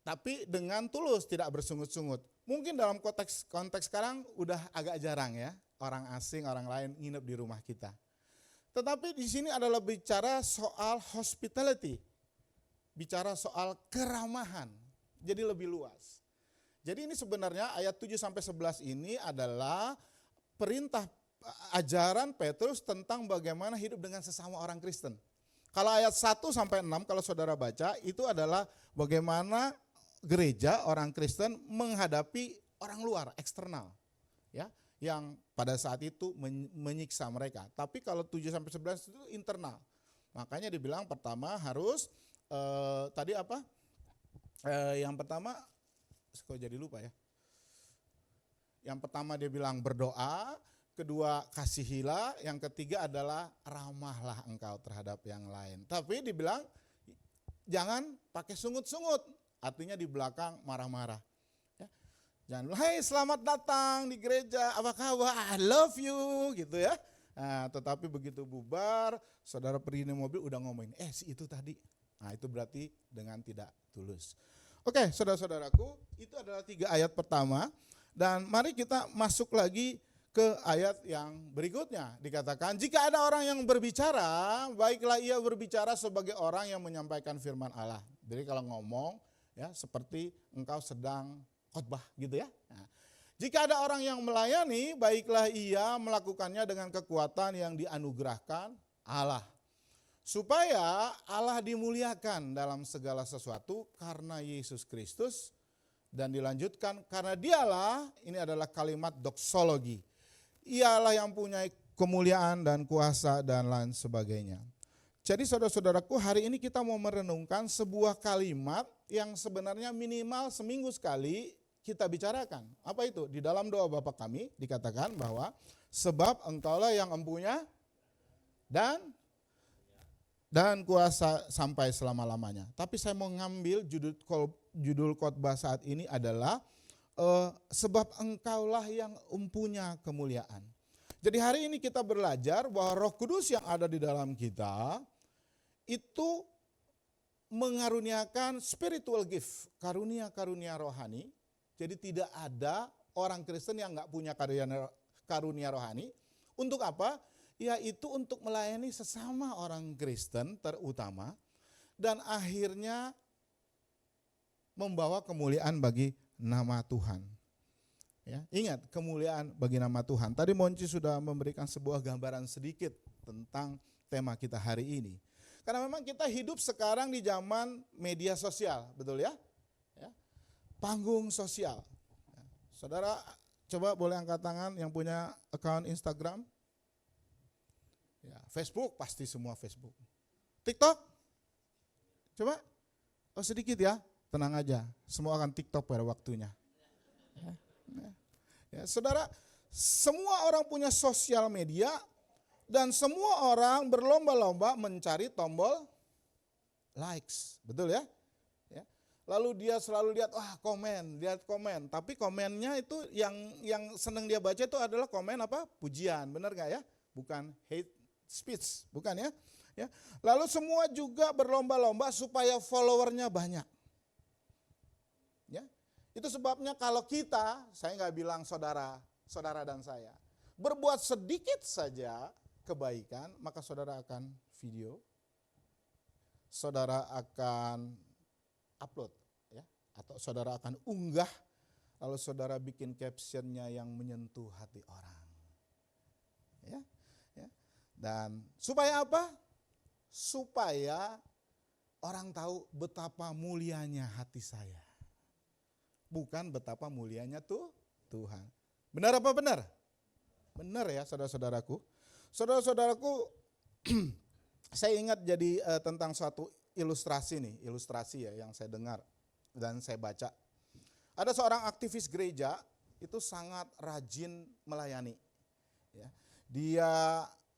Tapi dengan tulus, tidak bersungut-sungut. Mungkin dalam konteks sekarang udah agak jarang ya, orang asing, orang lain nginep di rumah kita. Tetapi di sini adalah bicara soal hospitality. Bicara soal keramahan. Jadi lebih luas. Jadi ini sebenarnya ayat 7-11 ini adalah perintah ajaran Petrus tentang bagaimana hidup dengan sesama orang Kristen. Kalau ayat 1-6 kalau saudara baca itu adalah bagaimana gereja orang Kristen menghadapi orang luar, eksternal. Ya, yang pada saat itu menyiksa mereka. Tapi kalau 7-11 itu internal. Makanya dibilang pertama harus tadi apa? Yang pertama kok jadi lupa ya. Yang pertama dia bilang berdoa, kedua kasihilah, yang ketiga adalah ramahlah engkau terhadap yang lain. Tapi dibilang jangan pakai sungut-sungut, artinya di belakang marah-marah. Ya. Jangan bilang, hey selamat datang di gereja, apa kabar, I love you gitu ya. Nah, tetapi begitu bubar, saudara pergi di mobil udah ngomongin, si itu tadi. Nah itu berarti dengan tidak tulus. Oke saudara-saudaraku, itu adalah 3 ayat pertama. Dan mari kita masuk lagi ke ayat yang berikutnya. Dikatakan, jika ada orang yang berbicara, baiklah ia berbicara sebagai orang yang menyampaikan firman Allah. Jadi kalau ngomong, ya seperti engkau sedang khotbah gitu ya. Nah, jika ada orang yang melayani, baiklah ia melakukannya dengan kekuatan yang dianugerahkan Allah. Supaya Allah dimuliakan dalam segala sesuatu karena Yesus Kristus. Dan dilanjutkan, karena dialah, ini adalah kalimat doksologi. Ialah yang punya kemuliaan dan kuasa dan lain sebagainya. Jadi saudara-saudaraku, hari ini kita mau merenungkan sebuah kalimat yang sebenarnya minimal seminggu sekali kita bicarakan. Apa itu? Di dalam doa Bapa kami dikatakan bahwa sebab engkaulah yang empunya dan kuasa sampai selama-lamanya. Tapi saya mau ngambil judul khotbah saat ini adalah sebab engkaulah yang empunya kemuliaan. Jadi hari ini kita belajar bahwa Roh Kudus yang ada di dalam kita itu mengaruniakan spiritual gift, karunia-karunia rohani. Jadi tidak ada orang Kristen yang enggak punya karunia rohani. Untuk apa? Yaitu untuk melayani sesama orang Kristen terutama dan akhirnya membawa kemuliaan bagi nama Tuhan. Ya, ingat kemuliaan bagi nama Tuhan. Tadi Monci sudah memberikan sebuah gambaran sedikit tentang tema kita hari ini. Karena memang kita hidup sekarang di zaman media sosial, betul ya? Ya. Panggung sosial. Ya. Saudara coba boleh angkat tangan yang punya account Instagram. Ya, Facebook pasti semua Facebook. TikTok? Coba, sedikit ya, tenang aja, semua akan TikTok pada waktunya. Ya, saudara, semua orang punya sosial media dan semua orang berlomba-lomba mencari tombol likes, betul ya? Lalu dia selalu lihat, lihat komen. Tapi komennya itu yang senang dia baca itu adalah komen apa? Pujian, benar gak ya? Bukan hate speech, bukan ya? Lalu semua juga berlomba-lomba supaya followernya banyak. Ya, itu sebabnya kalau kita, saya nggak bilang saudara dan saya, berbuat sedikit saja kebaikan, maka saudara akan video, saudara akan upload, ya, atau saudara akan unggah, lalu saudara bikin captionnya yang menyentuh hati orang, ya. Dan supaya apa? Supaya orang tahu betapa mulianya hati saya, bukan betapa mulianya Tuhan. Benar apa benar? Benar ya, saudara-saudaraku. Saudara-saudaraku, saya ingat jadi tentang suatu ilustrasi ya yang saya dengar dan saya baca. Ada seorang aktivis gereja itu sangat rajin melayani. Ya. Dia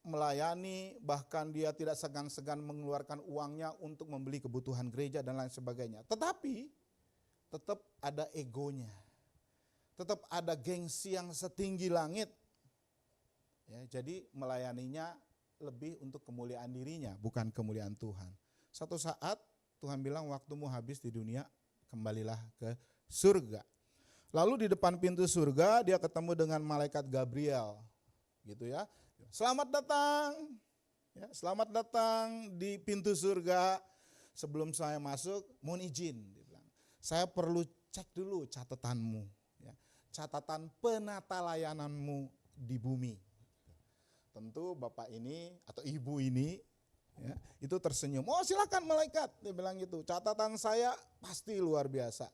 melayani, bahkan dia tidak segan-segan mengeluarkan uangnya untuk membeli kebutuhan gereja dan lain sebagainya. Tetapi tetap ada egonya, tetap ada gengsi yang setinggi langit. Ya, jadi melayaninya lebih untuk kemuliaan dirinya, bukan kemuliaan Tuhan. Satu saat Tuhan bilang waktumu habis di dunia, kembalilah ke surga. Lalu di depan pintu surga dia ketemu dengan malaikat Gabriel, gitu ya. Selamat datang, ya, selamat datang di pintu surga. Sebelum saya masuk, mohon izin, dia bilang, saya perlu cek dulu catatanmu, ya, catatan penata layananmu di bumi. Tentu bapak ini atau ibu ini, ya, itu tersenyum. Oh silakan malaikat, dia bilang gitu. Catatan saya pasti luar biasa.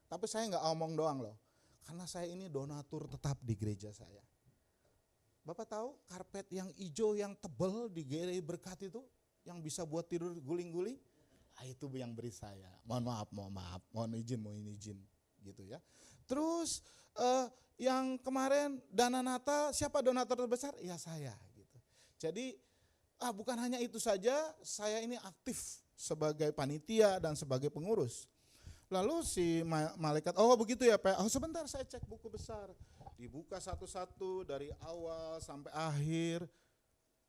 Tapi saya nggak omong doang loh, karena saya ini donatur tetap di gereja saya. Bapak tahu karpet yang hijau yang tebal di gereja berkat itu, yang bisa buat tidur guling-guling, itu yang beri saya. Mohon maaf, mohon izin, gitu ya. Terus yang kemarin dana Natal, siapa donatur terbesar? Ya saya, gitu. Jadi bukan hanya itu saja, saya ini aktif sebagai panitia dan sebagai pengurus. Lalu si malaikat, oh begitu ya Pak, oh sebentar saya cek buku besar. Dibuka satu-satu dari awal sampai akhir,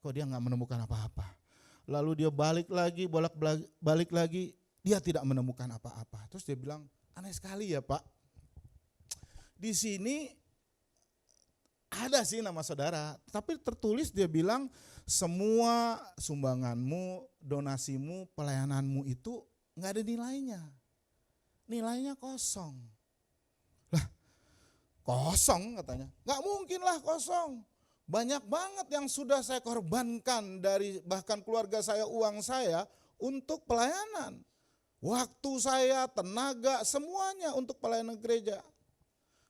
kok dia nggak menemukan apa-apa. Lalu dia balik lagi, dia tidak menemukan apa-apa. Terus dia bilang, aneh sekali ya Pak, di sini ada sih nama saudara, tapi tertulis dia bilang semua sumbanganmu, donasimu, pelayananmu itu nggak ada nilainya kosong. Lah, kosong katanya, nggak mungkin lah kosong. Banyak banget yang sudah saya korbankan dari bahkan keluarga saya, uang saya untuk pelayanan. Waktu saya, tenaga, semuanya untuk pelayanan gereja.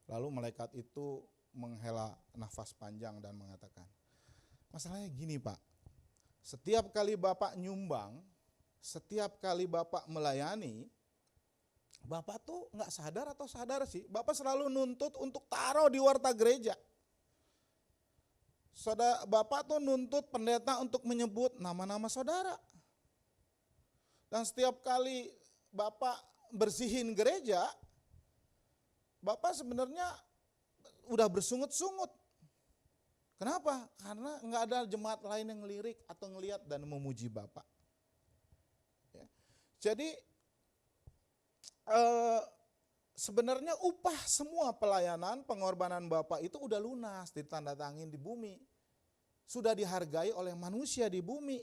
Lalu malaikat itu menghela nafas panjang dan mengatakan, masalahnya gini Pak, setiap kali Bapak nyumbang, setiap kali Bapak melayani, Bapak tuh nggak sadar atau sadar sih, Bapak selalu nuntut untuk taruh di warta gereja. Saudara, Bapak tuh nuntut pendeta untuk menyebut nama-nama saudara. Dan setiap kali Bapak bersihin gereja, Bapak sebenarnya udah bersungut-sungut. Kenapa? Karena nggak ada jemaat lain yang ngelirik atau ngelihat dan memuji Bapak. Ya. Jadi sebenarnya upah semua pelayanan, pengorbanan Bapak itu udah lunas, ditandatangin di bumi. Sudah dihargai oleh manusia di bumi.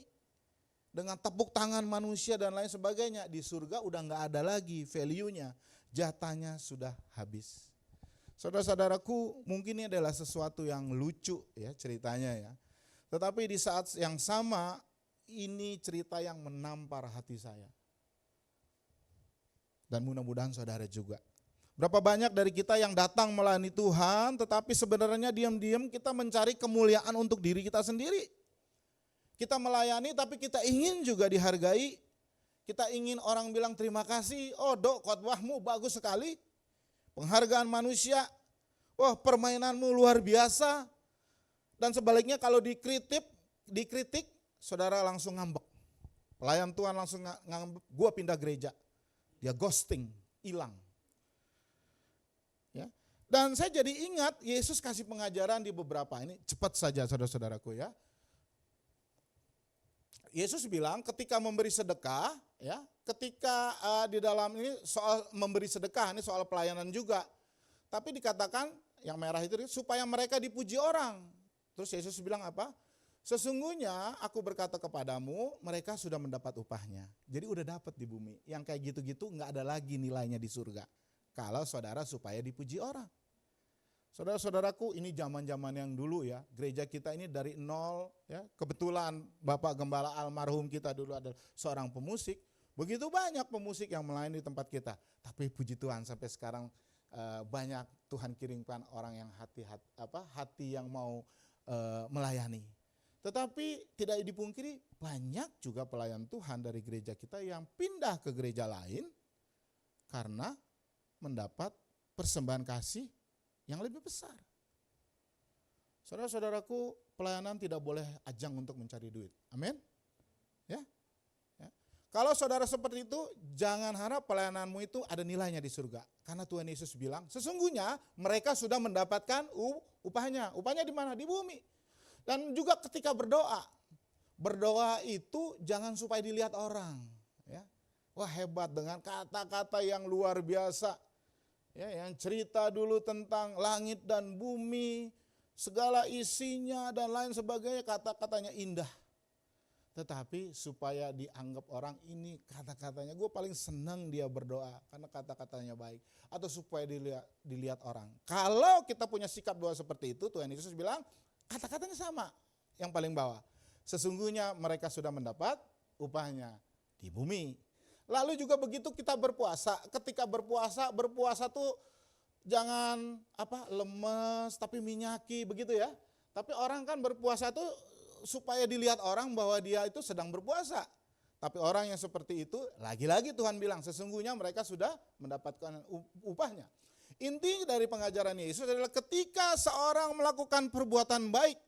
Dengan tepuk tangan manusia dan lain sebagainya. Di surga udah gak ada lagi value-nya. Jatahnya sudah habis. Saudara-saudaraku, mungkin ini adalah sesuatu yang lucu ya ceritanya ya. Tetapi di saat yang sama, ini cerita yang menampar hati saya. Dan mudah-mudahan saudara juga. Berapa banyak dari kita yang datang melayani Tuhan, tetapi sebenarnya diam-diam kita mencari kemuliaan untuk diri kita sendiri. kita melayani tapi kita ingin juga dihargai. Kita ingin orang bilang terima kasih, oh Dok khotbahmu bagus sekali. Penghargaan manusia, wah permainanmu luar biasa. Dan sebaliknya kalau dikritik, saudara langsung ngambek. Pelayan Tuhan langsung ngambek, gua pindah gereja. Dia ghosting, hilang. Ya. Dan saya jadi ingat Yesus kasih pengajaran di beberapa ini, cepat saja saudara-saudaraku ya. Yesus bilang ketika memberi sedekah, ya, ketika di dalam ini soal memberi sedekah, ini soal pelayanan juga. Tapi dikatakan yang merah itu supaya mereka dipuji orang. Terus Yesus bilang apa? Sesungguhnya aku berkata kepadamu, mereka sudah mendapat upahnya. Jadi udah dapat di bumi. Yang kayak gitu-gitu nggak ada lagi nilainya di surga. Kalau saudara supaya dipuji orang. Saudara-saudaraku, ini zaman-zaman yang dulu ya, gereja kita ini dari nol ya. Kebetulan Bapak Gembala almarhum kita dulu adalah seorang pemusik. Begitu banyak pemusik yang melayani di tempat kita. Tapi puji Tuhan sampai sekarang banyak Tuhan kirimkan orang yang hati yang mau melayani. Tetapi tidak dipungkiri banyak juga pelayan Tuhan dari gereja kita yang pindah ke gereja lain karena mendapat persembahan kasih yang lebih besar. Saudara-saudaraku, pelayanan tidak boleh ajang untuk mencari duit. Amin. Ya. Kalau saudara seperti itu, jangan harap pelayananmu itu ada nilainya di surga. Karena Tuhan Yesus bilang, sesungguhnya mereka sudah mendapatkan upahnya. Upahnya di mana? Di bumi. Dan juga ketika berdoa itu jangan supaya dilihat orang. Ya. Wah hebat dengan kata-kata yang luar biasa. Ya, yang cerita dulu tentang langit dan bumi, segala isinya dan lain sebagainya, kata-katanya indah. Tetapi supaya dianggap orang ini kata-katanya, gue paling senang dia berdoa karena kata-katanya baik. Atau supaya dilihat orang. Kalau kita punya sikap doa seperti itu, Tuhan Yesus bilang kata-katanya sama yang paling bawah. Sesungguhnya mereka sudah mendapat upahnya di bumi. Lalu juga begitu kita berpuasa. Ketika berpuasa tuh jangan lemes tapi minyaki begitu ya. Tapi orang kan berpuasa tuh supaya dilihat orang bahwa dia itu sedang berpuasa. Tapi orang yang seperti itu lagi-lagi Tuhan bilang sesungguhnya mereka sudah mendapatkan upahnya. Inti dari pengajaran Yesus adalah ketika seorang melakukan perbuatan baik,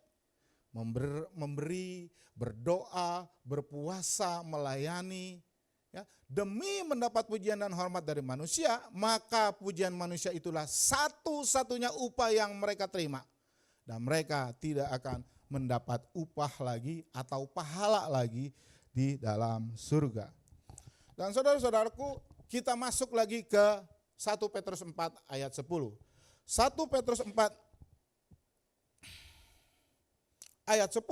memberi, berdoa, berpuasa, melayani, ya, demi mendapat pujian dan hormat dari manusia, maka pujian manusia itulah satu-satunya upah yang mereka terima. Dan mereka tidak akan mendapat upah lagi atau pahala lagi di dalam surga. Dan saudara-saudaraku, kita masuk lagi ke 1 Petrus 4 ayat 10. 1 Petrus 4 ayat 10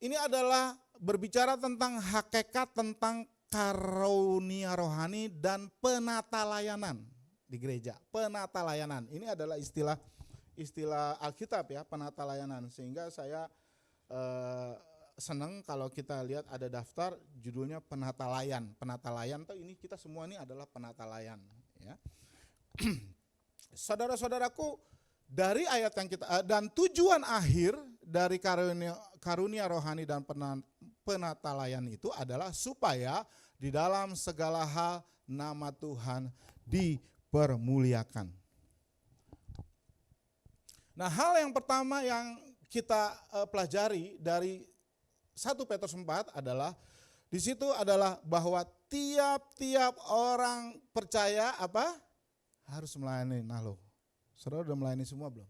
ini adalah berbicara tentang hakikat tentang karunia rohani dan penata layanan di gereja. Penata layanan ini adalah istilah Alkitab ya, penata layanan. Sehingga saya senang kalau kita lihat ada daftar judulnya penata layan. Penata layan tuh ini kita semua ini adalah penata layan ya. Saudara-saudaraku, dari ayat yang kita dan tujuan akhir dari karunia rohani dan penata layan itu adalah supaya di dalam segala hal nama Tuhan dipermuliakan. Nah, hal yang pertama yang kita pelajari dari 1 Petrus 4 adalah di situ adalah bahwa tiap-tiap orang percaya harus melayani. Nah loh, saudara udah melayani semua belum?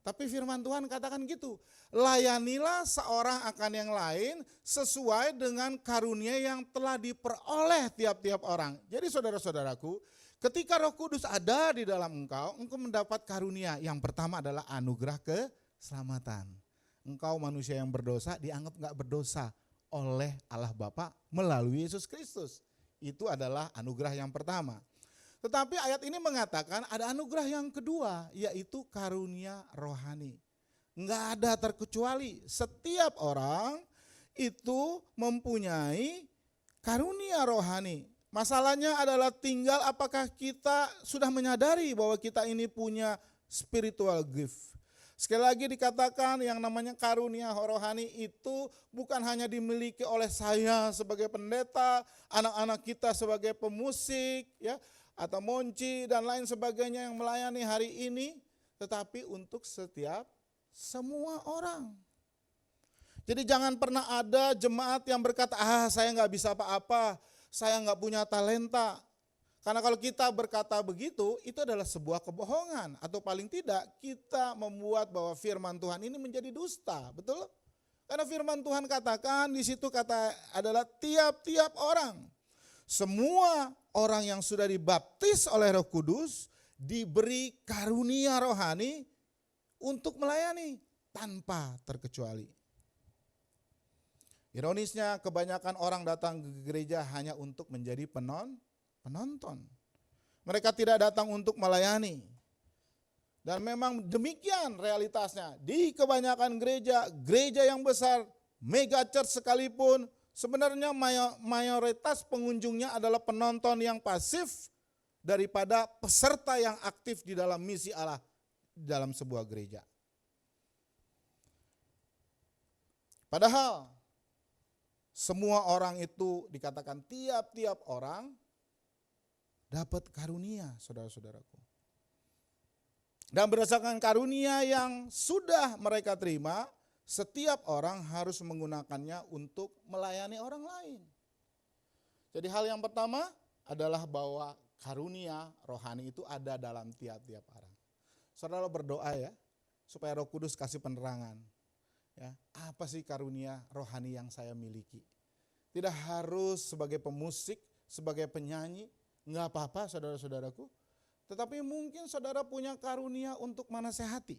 Tapi firman Tuhan katakan gitu, layanilah seorang akan yang lain sesuai dengan karunia yang telah diperoleh tiap-tiap orang. Jadi saudara-saudaraku, ketika Roh Kudus ada di dalam engkau mendapat karunia. Yang pertama adalah anugerah keselamatan. Engkau manusia yang berdosa dianggap enggak berdosa oleh Allah Bapa melalui Yesus Kristus. Itu adalah anugerah yang pertama. Tetapi ayat ini mengatakan ada anugerah yang kedua, yaitu karunia rohani. Enggak ada terkecuali, setiap orang itu mempunyai karunia rohani. Masalahnya adalah tinggal apakah kita sudah menyadari bahwa kita ini punya spiritual gift. Sekali lagi dikatakan yang namanya karunia rohani itu bukan hanya dimiliki oleh saya sebagai pendeta, anak-anak kita sebagai pemusik, ya, atau monci dan lain sebagainya yang melayani hari ini, tetapi untuk setiap semua orang. Jadi jangan pernah ada jemaat yang berkata, saya nggak bisa apa-apa, saya nggak punya talenta. Karena kalau kita berkata begitu, itu adalah sebuah kebohongan. Atau paling tidak kita membuat bahwa firman Tuhan ini menjadi dusta, betul? Karena firman Tuhan katakan di situ kata adalah tiap-tiap orang. Semua orang yang sudah dibaptis oleh Roh Kudus diberi karunia rohani untuk melayani tanpa terkecuali. Ironisnya kebanyakan orang datang ke gereja hanya untuk menjadi penonton. Mereka tidak datang untuk melayani. Dan memang demikian realitasnya. Di kebanyakan gereja yang besar, mega church sekalipun, sebenarnya mayoritas pengunjungnya adalah penonton yang pasif daripada peserta yang aktif di dalam misi Allah dalam sebuah gereja. Padahal semua orang itu dikatakan tiap-tiap orang dapat karunia, saudara-saudaraku. Dan berdasarkan karunia yang sudah mereka terima, setiap orang harus menggunakannya untuk melayani orang lain. Jadi hal yang pertama adalah bahwa karunia rohani itu ada dalam tiap-tiap orang. Saudara berdoa ya, supaya Roh Kudus kasih penerangan. Ya, apa sih karunia rohani yang saya miliki? Tidak harus sebagai pemusik, sebagai penyanyi, enggak apa-apa saudara-saudaraku. Tetapi mungkin saudara punya karunia untuk menasehati.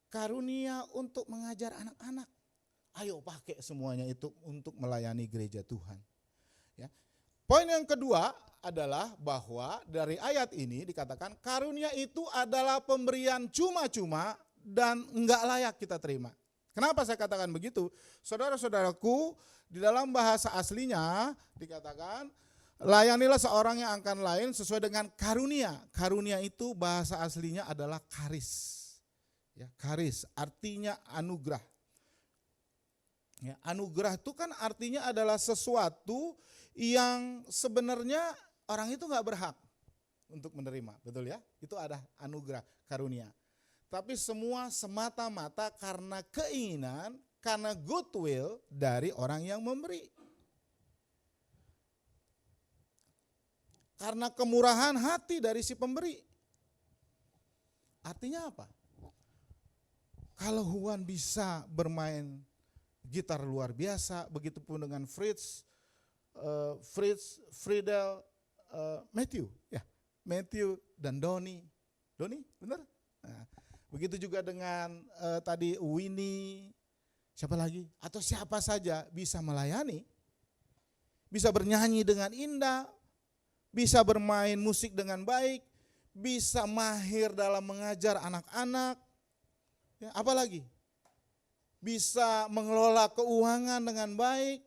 Karunia untuk mengajar anak-anak. Ayo pakai semuanya itu untuk melayani gereja Tuhan. Ya. Poin yang kedua adalah bahwa dari ayat ini dikatakan karunia itu adalah pemberian cuma-cuma dan enggak layak kita terima. Kenapa saya katakan begitu? Saudara-saudaraku, di dalam bahasa aslinya dikatakan layanilah seorang yang akan lain sesuai dengan karunia. Karunia itu bahasa aslinya adalah karis. Ya, karis artinya anugerah. Ya, anugerah itu kan artinya adalah sesuatu yang sebenarnya orang itu nggak berhak untuk menerima, betul ya? Itu ada anugerah, karunia. Tapi semua semata-mata karena keinginan, karena goodwill dari orang yang memberi. Karena kemurahan hati dari si pemberi. Artinya apa? Kalau Juan bisa bermain gitar luar biasa, begitupun dengan Friedel, Matthew dan Doni, benar? Nah, begitu juga dengan tadi Winnie, siapa lagi? Atau siapa saja bisa melayani, bisa bernyanyi dengan indah, bisa bermain musik dengan baik, bisa mahir dalam mengajar anak-anak, ya, apalagi bisa mengelola keuangan dengan baik,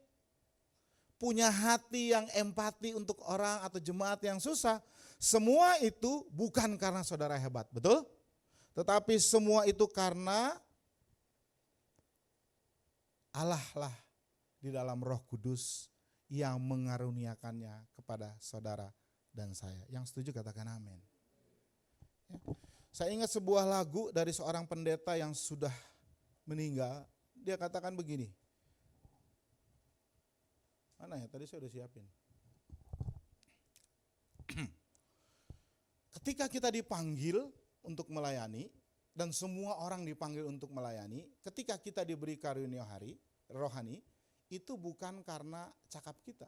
punya hati yang empati untuk orang atau jemaat yang susah. Semua itu bukan karena saudara hebat, betul? Tetapi semua itu karena Allah lah di dalam Roh Kudus yang mengaruniakannya kepada saudara dan saya. Yang setuju katakan amin. Ya. Saya ingat sebuah lagu dari seorang pendeta yang sudah meninggal. Dia katakan begini. Mana ya? Tadi saya udah siapin. Ketika kita dipanggil untuk melayani, dan semua orang dipanggil untuk melayani, ketika kita diberi karunia rohani, itu bukan karena cakap kita.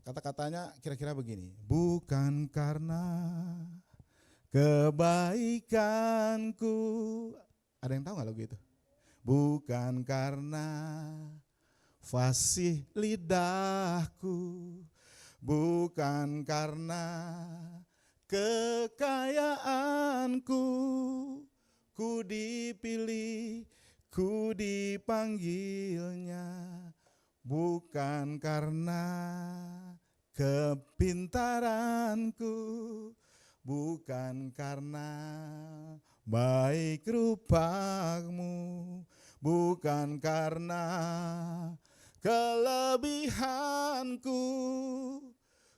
Kata-katanya kira-kira begini, bukan karena kebaikanku. Ada yang tahu gak lagu itu? Bukan karena fasih lidahku, bukan karena kekayaanku, ku dipilih, ku dipanggilnya, bukan karena kepintaranku, bukan karena baik rupamu, bukan karena kelebihanku,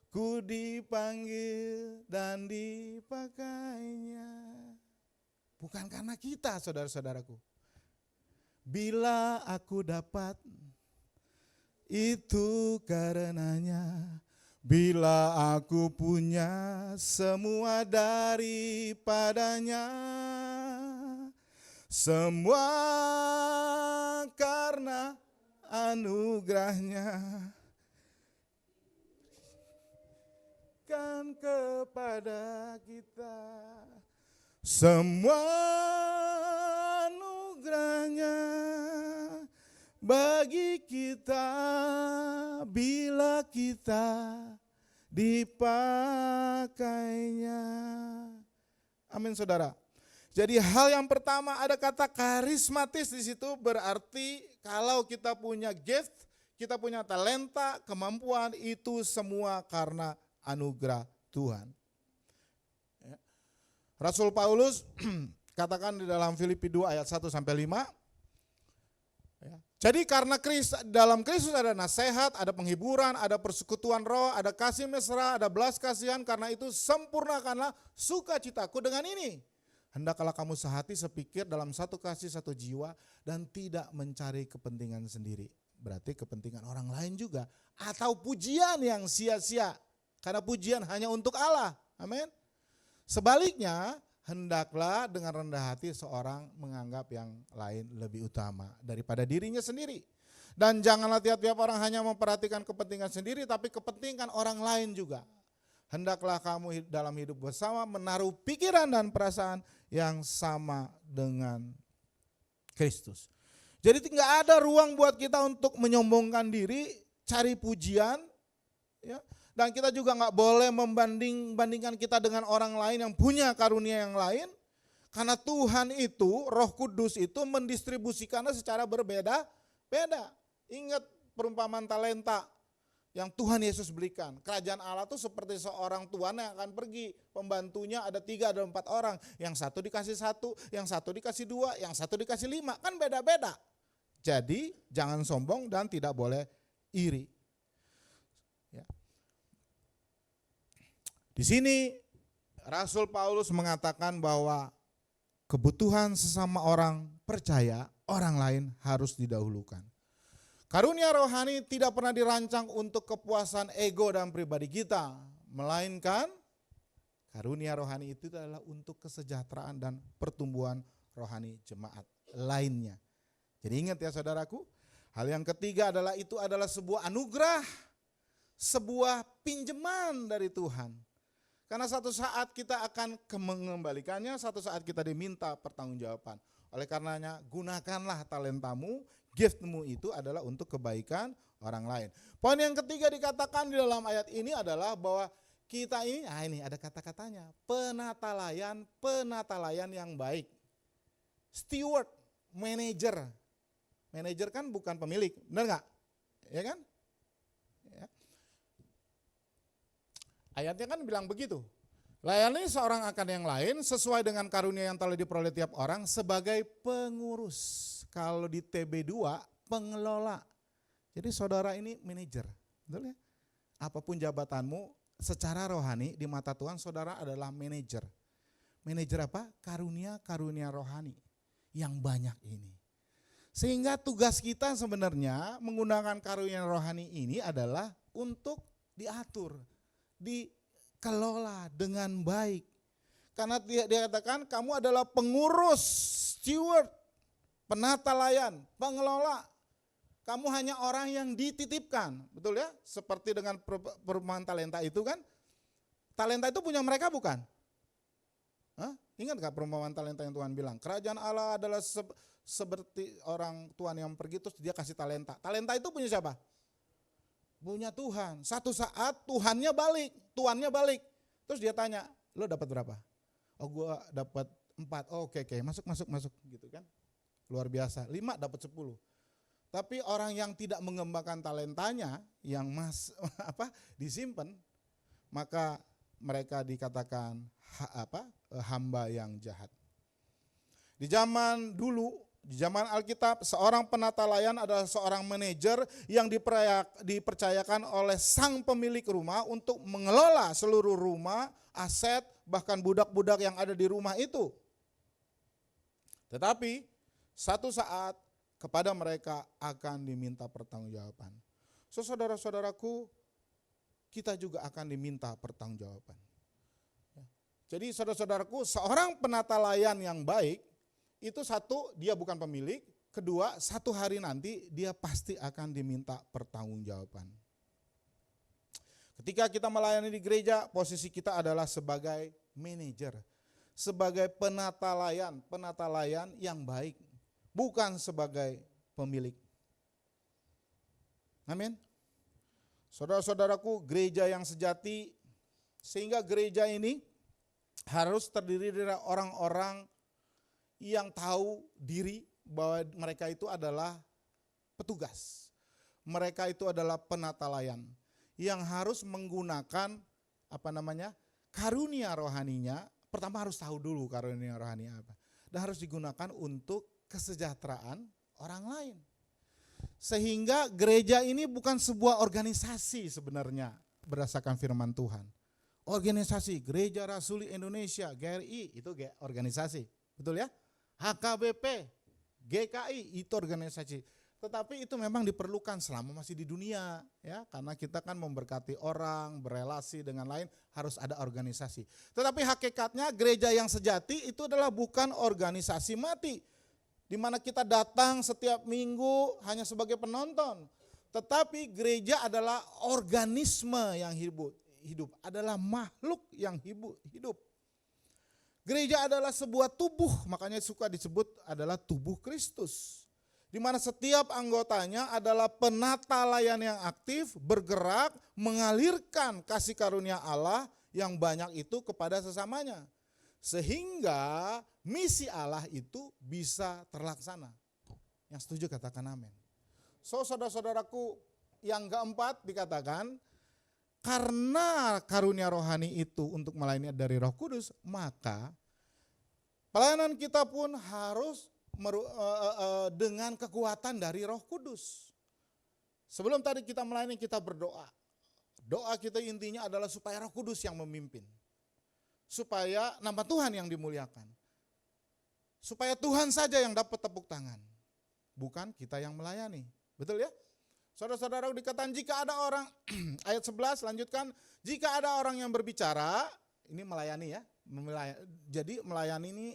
ku dipanggil dan dipakainya. Bukan karena kita, saudara-saudaraku. Bila aku dapat, itu karenanya. Bila aku punya semua daripadanya, semua karena anugerahnya, kan kepada kita. Semua anugerahnya bagi kita bila kita dipakainya. Amin, saudara. Jadi hal yang pertama ada kata karismatis di situ, berarti kalau kita punya gift, kita punya talenta, kemampuan, itu semua karena anugerah Tuhan. Ya. Rasul Paulus katakan di dalam Filipi 2 ayat 1 sampai 5. Ya. Jadi karena dalam Kristus ada nasihat, ada penghiburan, ada persekutuan roh, ada kasih mesra, ada belas kasihan. Karena itu sempurnakanlah sukacitaku dengan ini. Hendaklah kamu sehati sepikir dalam satu kasih satu jiwa dan tidak mencari kepentingan sendiri. Berarti kepentingan orang lain juga. Atau pujian yang sia-sia. Karena pujian hanya untuk Allah. Amin. Sebaliknya, hendaklah dengan rendah hati seorang menganggap yang lain lebih utama daripada dirinya sendiri. Dan janganlah tiap-tiap orang hanya memperhatikan kepentingan sendiri, tapi kepentingan orang lain juga. Hendaklah kamu dalam hidup bersama menaruh pikiran dan perasaan yang sama dengan Kristus. Jadi tidak ada ruang buat kita untuk menyombongkan diri, cari pujian, ya. Dan kita juga nggak boleh membandingkan kita dengan orang lain yang punya karunia yang lain. Karena Tuhan itu, Roh Kudus itu mendistribusikannya secara berbeda-beda. Ingat perumpamaan talenta yang Tuhan Yesus berikan. Kerajaan Allah itu seperti seorang tuan yang akan pergi. Pembantunya ada 3, ada 4 orang. Yang satu dikasih 1, yang satu dikasih 2, yang satu dikasih 5. Kan beda-beda. Jadi jangan sombong dan tidak boleh iri. Ya. Di sini Rasul Paulus mengatakan bahwa kebutuhan sesama orang percaya, orang lain harus didahulukan. Karunia rohani tidak pernah dirancang untuk kepuasan ego dan pribadi kita, melainkan karunia rohani itu adalah untuk kesejahteraan dan pertumbuhan rohani jemaat lainnya. Jadi ingat ya saudaraku, hal yang ketiga adalah itu adalah sebuah anugerah, sebuah pinjaman dari Tuhan. Karena satu saat kita akan mengembalikannya, satu saat kita diminta pertanggungjawaban. Oleh karenanya gunakanlah talentamu, giftmu itu adalah untuk kebaikan orang lain. Poin yang ketiga dikatakan di dalam ayat ini adalah bahwa kita ini, ini ada kata-katanya, penatalayan yang baik. Steward, manager. Manager kan bukan pemilik, benar nggak? Ya kan? Ya. Ayatnya kan bilang begitu. Layani seorang akan yang lain sesuai dengan karunia yang telah diperoleh tiap orang sebagai pengurus. Kalau di TB2 pengelola. Jadi saudara ini manajer. Betul ya? Apapun jabatanmu secara rohani di mata Tuhan saudara adalah manajer. Manajer apa? Karunia-karunia rohani yang banyak ini. Sehingga tugas kita sebenarnya menggunakan karunia rohani ini adalah untuk diatur, dikelola dengan baik. Karena dia katakan kamu adalah pengurus, steward, penata layan, pengelola. Kamu hanya orang yang dititipkan, betul ya? Seperti dengan perumpamaan talenta itu kan. Talenta itu punya mereka bukan? Hah? Ingat gak perumpamaan talenta yang Tuhan bilang? Kerajaan Allah adalah seperti orang tuan yang pergi terus dia kasih talenta. Talenta itu punya siapa? Punya Tuhan. Satu saat tuannya balik. Terus dia tanya, lo dapat berapa? Oh gue dapat 4. Oh, oke, masuk gitu kan. Luar biasa. 5 dapat 10. Tapi orang yang tidak mengembangkan talentanya yang disimpan, maka mereka dikatakan hamba yang jahat. Di zaman dulu, di zaman Alkitab, seorang penata layan adalah seorang manajer yang dipercayakan oleh sang pemilik rumah untuk mengelola seluruh rumah, aset, bahkan budak-budak yang ada di rumah itu. Tetapi satu saat kepada mereka akan diminta pertanggungjawaban. So, saudara-saudaraku, kita juga akan diminta pertanggungjawaban. Jadi saudara-saudaraku, seorang penata layan yang baik, itu satu, dia bukan pemilik. Kedua, satu hari nanti dia pasti akan diminta pertanggungjawaban. Ketika kita melayani di gereja, posisi kita adalah sebagai manajer, sebagai penata layan yang baik, bukan sebagai pemilik. Amin. Saudara-saudaraku, gereja yang sejati, sehingga gereja ini harus terdiri dari orang-orang yang tahu diri bahwa mereka itu adalah petugas. Mereka itu adalah penata layan yang harus menggunakan karunia rohaninya. Pertama harus tahu dulu karunia rohani apa. Dan harus digunakan untuk kesejahteraan orang lain. Sehingga gereja ini bukan sebuah organisasi sebenarnya berdasarkan firman Tuhan. Organisasi Gereja Rasuli Indonesia, GRI, itu organisasi. Betul ya? HKBP, GKI, itu organisasi. Tetapi itu memang diperlukan selama masih di dunia, ya, karena kita kan memberkati orang, berelasi dengan lain, harus ada organisasi. Tetapi hakikatnya gereja yang sejati itu adalah bukan organisasi mati, di mana kita datang setiap minggu hanya sebagai penonton. Tetapi gereja adalah organisme yang hidup, adalah makhluk yang hidup. Gereja adalah sebuah tubuh, makanya suka disebut adalah tubuh Kristus. Di mana setiap anggotanya adalah penata layan yang aktif, bergerak, mengalirkan kasih karunia Allah yang banyak itu kepada sesamanya. Sehingga misi Allah itu bisa terlaksana. Yang setuju katakan amin. So, saudara-saudaraku, yang keempat dikatakan, karena karunia rohani itu untuk melayani dari Roh Kudus, maka pelayanan kita pun harus dengan kekuatan dari Roh Kudus. Sebelum tadi kita melayani, kita berdoa. Doa kita intinya adalah supaya Roh Kudus yang memimpin. Supaya nama Tuhan yang dimuliakan. Supaya Tuhan saja yang dapat tepuk tangan. Bukan kita yang melayani. Betul ya? Saudara-saudara, dikatakan jika ada orang, ayat 11 lanjutkan, jika ada orang yang berbicara, ini melayani ya. Jadi melayani ini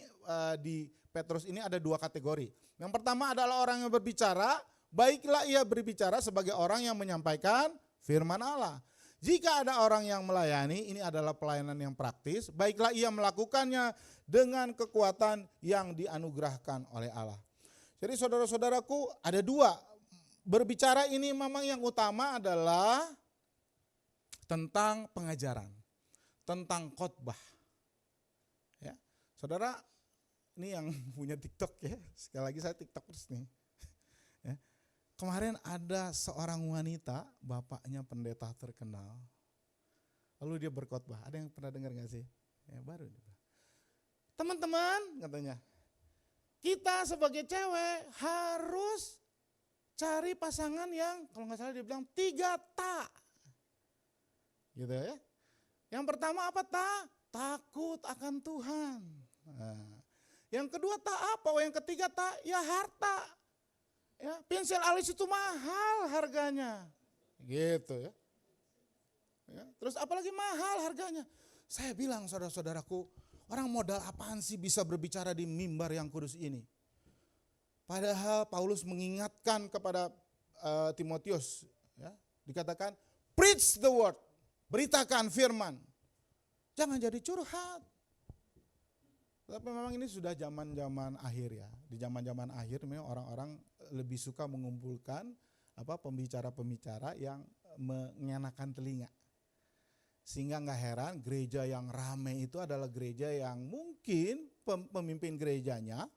di Petrus ini ada dua kategori. Yang pertama adalah orang yang berbicara, baiklah ia berbicara sebagai orang yang menyampaikan firman Allah. Jika ada orang yang melayani, ini adalah pelayanan yang praktis, baiklah ia melakukannya dengan kekuatan yang dianugerahkan oleh Allah. Jadi saudara-saudaraku, ada dua. Berbicara ini memang yang utama adalah tentang pengajaran, tentang khotbah. Ya, saudara, ini yang punya TikTok ya, sekali lagi saya TikTokers nih. Ya. Kemarin ada seorang wanita, bapaknya pendeta terkenal, lalu dia berkhotbah. Ada yang pernah dengar gak sih? Ya, baru. Teman-teman, katanya, kita sebagai cewek harus cari pasangan yang, kalau nggak salah dia bilang 3 tak. Gitu ya. Yang pertama apa tak? Takut akan Tuhan. Nah, yang kedua tak apa? Yang ketiga tak? Ya harta. Ya, pensil alis itu mahal harganya. Gitu ya. Ya, terus apalagi mahal harganya. Saya bilang saudara-saudaraku, orang modal apaan sih bisa berbicara di mimbar yang kudus ini? Padahal Paulus mengingatkan kepada Timotius, ya, dikatakan preach the word, beritakan firman, jangan jadi curhat. Tapi memang ini sudah zaman-zaman akhir ya, di zaman-zaman akhir memang orang-orang lebih suka mengumpulkan pembicara-pembicara yang mengenakan telinga. Sehingga nggak heran gereja yang ramai itu adalah gereja yang mungkin pemimpin gerejanya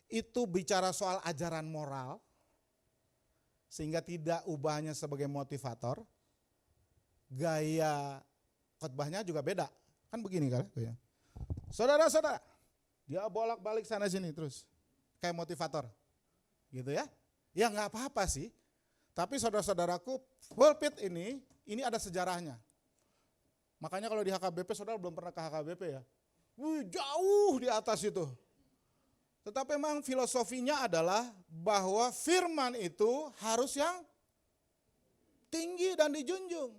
itu bicara soal ajaran moral, sehingga tidak ubahnya sebagai motivator, gaya khotbahnya juga beda. Kan begini kan? Saudara-saudara, Dia bolak-balik sana sini terus. Kayak motivator. Gitu ya. Ya nggak apa-apa sih. Tapi saudara-saudaraku, pulpit ini ada sejarahnya. Makanya kalau di HKBP, saudara belum pernah ke HKBP ya. Jauh di atas itu. Tetapi memang filosofinya adalah bahwa firman itu harus yang tinggi dan dijunjung.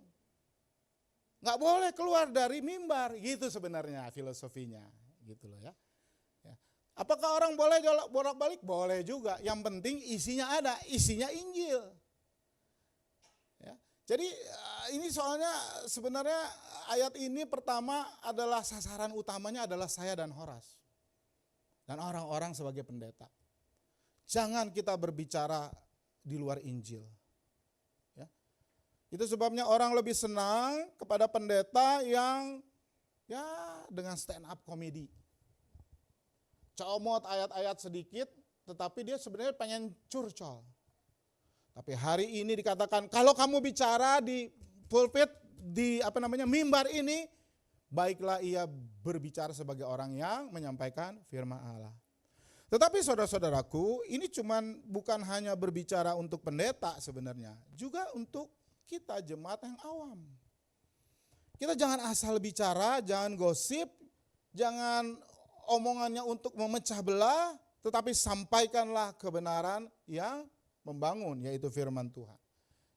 Nggak boleh keluar dari mimbar, gitu sebenarnya filosofinya. Gitu loh ya. Apakah orang boleh bolak-balik? Boleh juga. Yang penting isinya ada, isinya Injil. Ya. Jadi ini soalnya sebenarnya ayat ini pertama adalah sasaran utamanya adalah saya dan Horas. Dan orang-orang sebagai pendeta. Jangan kita berbicara di luar Injil. Ya. Itu sebabnya orang lebih senang kepada pendeta yang ya dengan stand up komedi. Comot ayat-ayat sedikit, tetapi dia sebenarnya pengen curcol. Tapi hari ini dikatakan kalau kamu bicara di pulpit, di mimbar ini, baiklah ia berbicara sebagai orang yang menyampaikan firman Allah. Tetapi saudara-saudaraku, ini bukan hanya berbicara untuk pendeta sebenarnya, juga untuk kita jemaat yang awam. Kita jangan asal bicara, jangan gosip, jangan omongannya untuk memecah belah, tetapi sampaikanlah kebenaran yang membangun, yaitu firman Tuhan.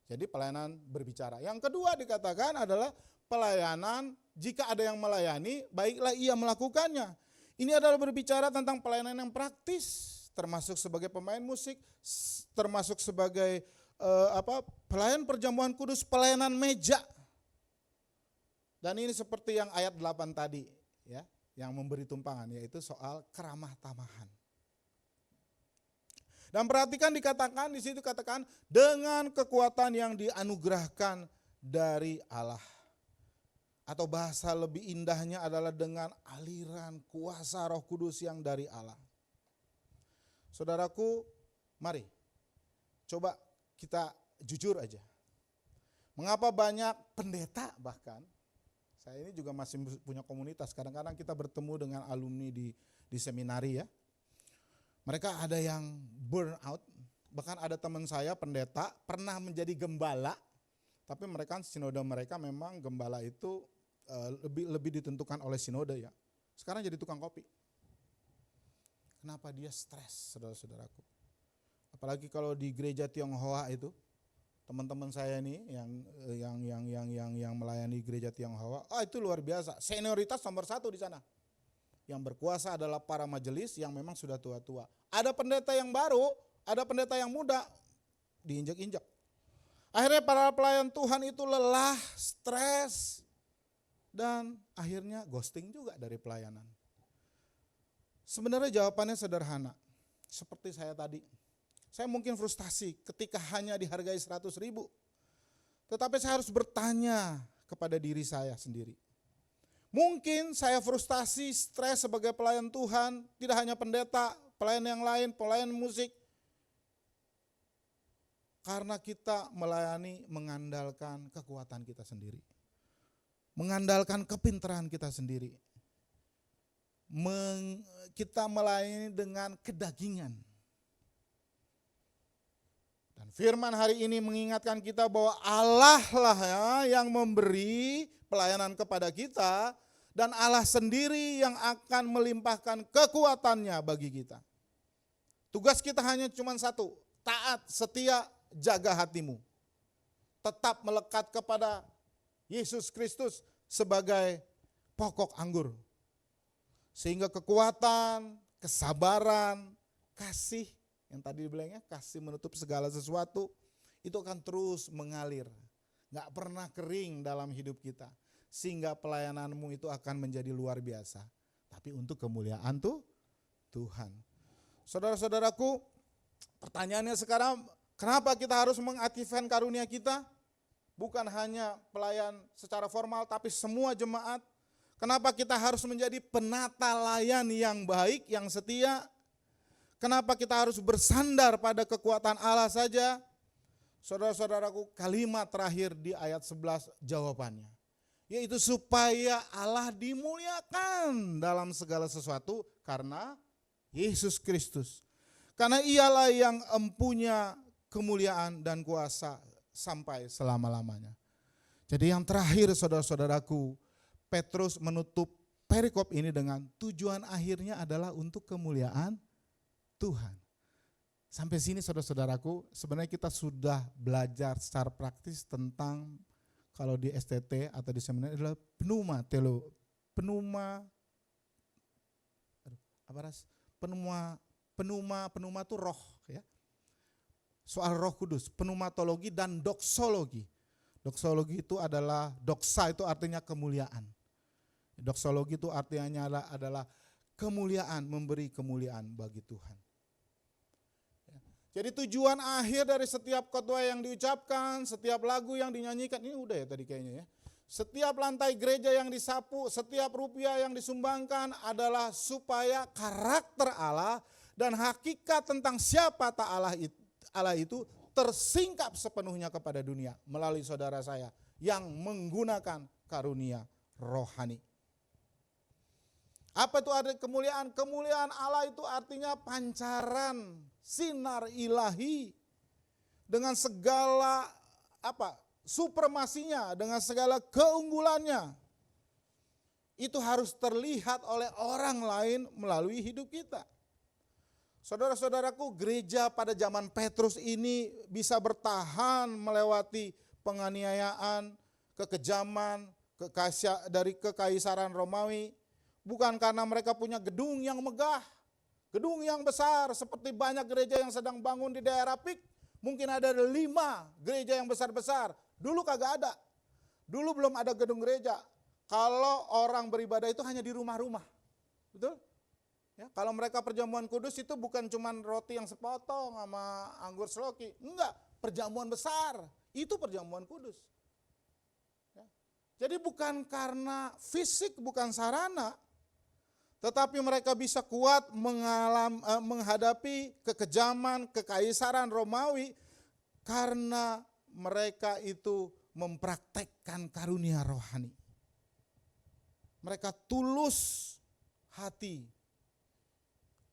Jadi pelayanan berbicara. Yang kedua dikatakan adalah pelayanan, jika ada yang melayani, baiklah ia melakukannya. Ini adalah berbicara tentang pelayanan yang praktis, termasuk sebagai pemain musik, termasuk sebagai pelayan perjamuan kudus, pelayanan meja. Dan ini seperti yang ayat 8 tadi, ya, yang memberi tumpangan, yaitu soal keramah tamahan. Dan perhatikan dikatakan di situ katakan dengan kekuatan yang dianugerahkan dari Allah. Atau bahasa lebih indahnya adalah dengan aliran kuasa Roh Kudus yang dari Allah. Saudaraku, mari coba kita jujur aja. Mengapa banyak pendeta bahkan, saya ini juga masih punya komunitas, kadang-kadang kita bertemu dengan alumni di seminari ya. Mereka ada yang burn out, bahkan ada teman saya pendeta pernah menjadi gembala, tapi mereka sinode mereka memang gembala itu lebih ditentukan oleh sinode ya. Sekarang jadi tukang kopi. Kenapa dia stres, saudara-saudaraku? Apalagi kalau di gereja Tionghoa itu, teman-teman saya ini yang melayani gereja Tionghoa, itu luar biasa. Senioritas nomor 1 di sana. Yang berkuasa adalah para majelis yang memang sudah tua-tua. Ada pendeta yang baru, ada pendeta yang muda, diinjak-injak. Akhirnya para pelayan Tuhan itu lelah, stres, dan akhirnya ghosting juga dari pelayanan. Sebenarnya jawabannya sederhana, seperti saya tadi. Saya mungkin frustasi ketika hanya dihargai 100.000. Tetapi saya harus bertanya kepada diri saya sendiri. Mungkin saya frustasi, stres sebagai pelayan Tuhan, tidak hanya pendeta, pelayan yang lain, pelayan musik. Karena kita melayani mengandalkan kekuatan kita sendiri. Mengandalkan kepintaran kita sendiri. Kita melayani dengan kedagingan. Dan firman hari ini mengingatkan kita bahwa Allah lah ya yang memberi pelayanan kepada kita, dan Allah sendiri yang akan melimpahkan kekuatannya bagi kita. Tugas kita hanya cuma satu, taat, setia, jaga hatimu. Tetap melekat kepada Yesus Kristus sebagai pokok anggur. Sehingga kekuatan, kesabaran, kasih, yang tadi dibilangnya kasih menutup segala sesuatu, itu akan terus mengalir. Gak pernah kering dalam hidup kita. Sehingga pelayananmu itu akan menjadi luar biasa. Tapi untuk kemuliaan Tuhan. Saudara-saudaraku, pertanyaannya sekarang, kenapa kita harus mengaktifkan karunia kita? Bukan hanya pelayan secara formal, tapi semua jemaat. Kenapa kita harus menjadi penata layan yang baik, yang setia? Kenapa kita harus bersandar pada kekuatan Allah saja? Saudara-saudaraku, kalimat terakhir di ayat 11 jawabannya. Yaitu supaya Allah dimuliakan dalam segala sesuatu karena Yesus Kristus. Karena ialah yang empunya kemuliaan dan kuasa sampai selama-lamanya. Jadi yang terakhir saudara-saudaraku, Petrus menutup perikop ini dengan tujuan akhirnya adalah untuk kemuliaan Tuhan. Sampai sini saudara-saudaraku, sebenarnya kita sudah belajar secara praktis tentang, kalau di STT atau di seminar adalah pneuma itu roh ya. Soal Roh Kudus, pneumatologi dan doksologi. Doksologi itu adalah, doksa itu artinya kemuliaan. Doksologi itu artinya adalah kemuliaan, memberi kemuliaan bagi Tuhan. Jadi tujuan akhir dari setiap khotbah yang diucapkan, setiap lagu yang dinyanyikan, ini udah ya tadi kayaknya ya. Setiap lantai gereja yang disapu, setiap rupiah yang disumbangkan adalah supaya karakter Allah dan hakikat tentang siapa Allah itu tersingkap sepenuhnya kepada dunia melalui saudara saya yang menggunakan karunia rohani. Apa itu arti kemuliaan? Kemuliaan Allah itu artinya pancaran sinar ilahi dengan segala supremasinya, dengan segala keunggulannya. Itu harus terlihat oleh orang lain melalui hidup kita. Saudara-saudaraku, gereja pada zaman Petrus ini bisa bertahan melewati penganiayaan, kekejaman, dari kekaisaran Romawi. Bukan karena mereka punya gedung yang megah, gedung yang besar seperti banyak gereja yang sedang bangun di daerah Pik. Mungkin ada 5 gereja yang besar-besar. Dulu kagak ada. Dulu belum ada gedung gereja. Kalau orang beribadah itu hanya di rumah-rumah. Betul? Ya, kalau mereka perjamuan kudus itu bukan cuma roti yang sepotong sama anggur seloki. Enggak, perjamuan besar. Itu perjamuan kudus. Ya. Jadi bukan karena fisik, bukan sarana. Tetapi mereka bisa kuat menghadapi kekejaman, kekaisaran Romawi karena mereka itu mempraktekkan karunia rohani. Mereka tulus hati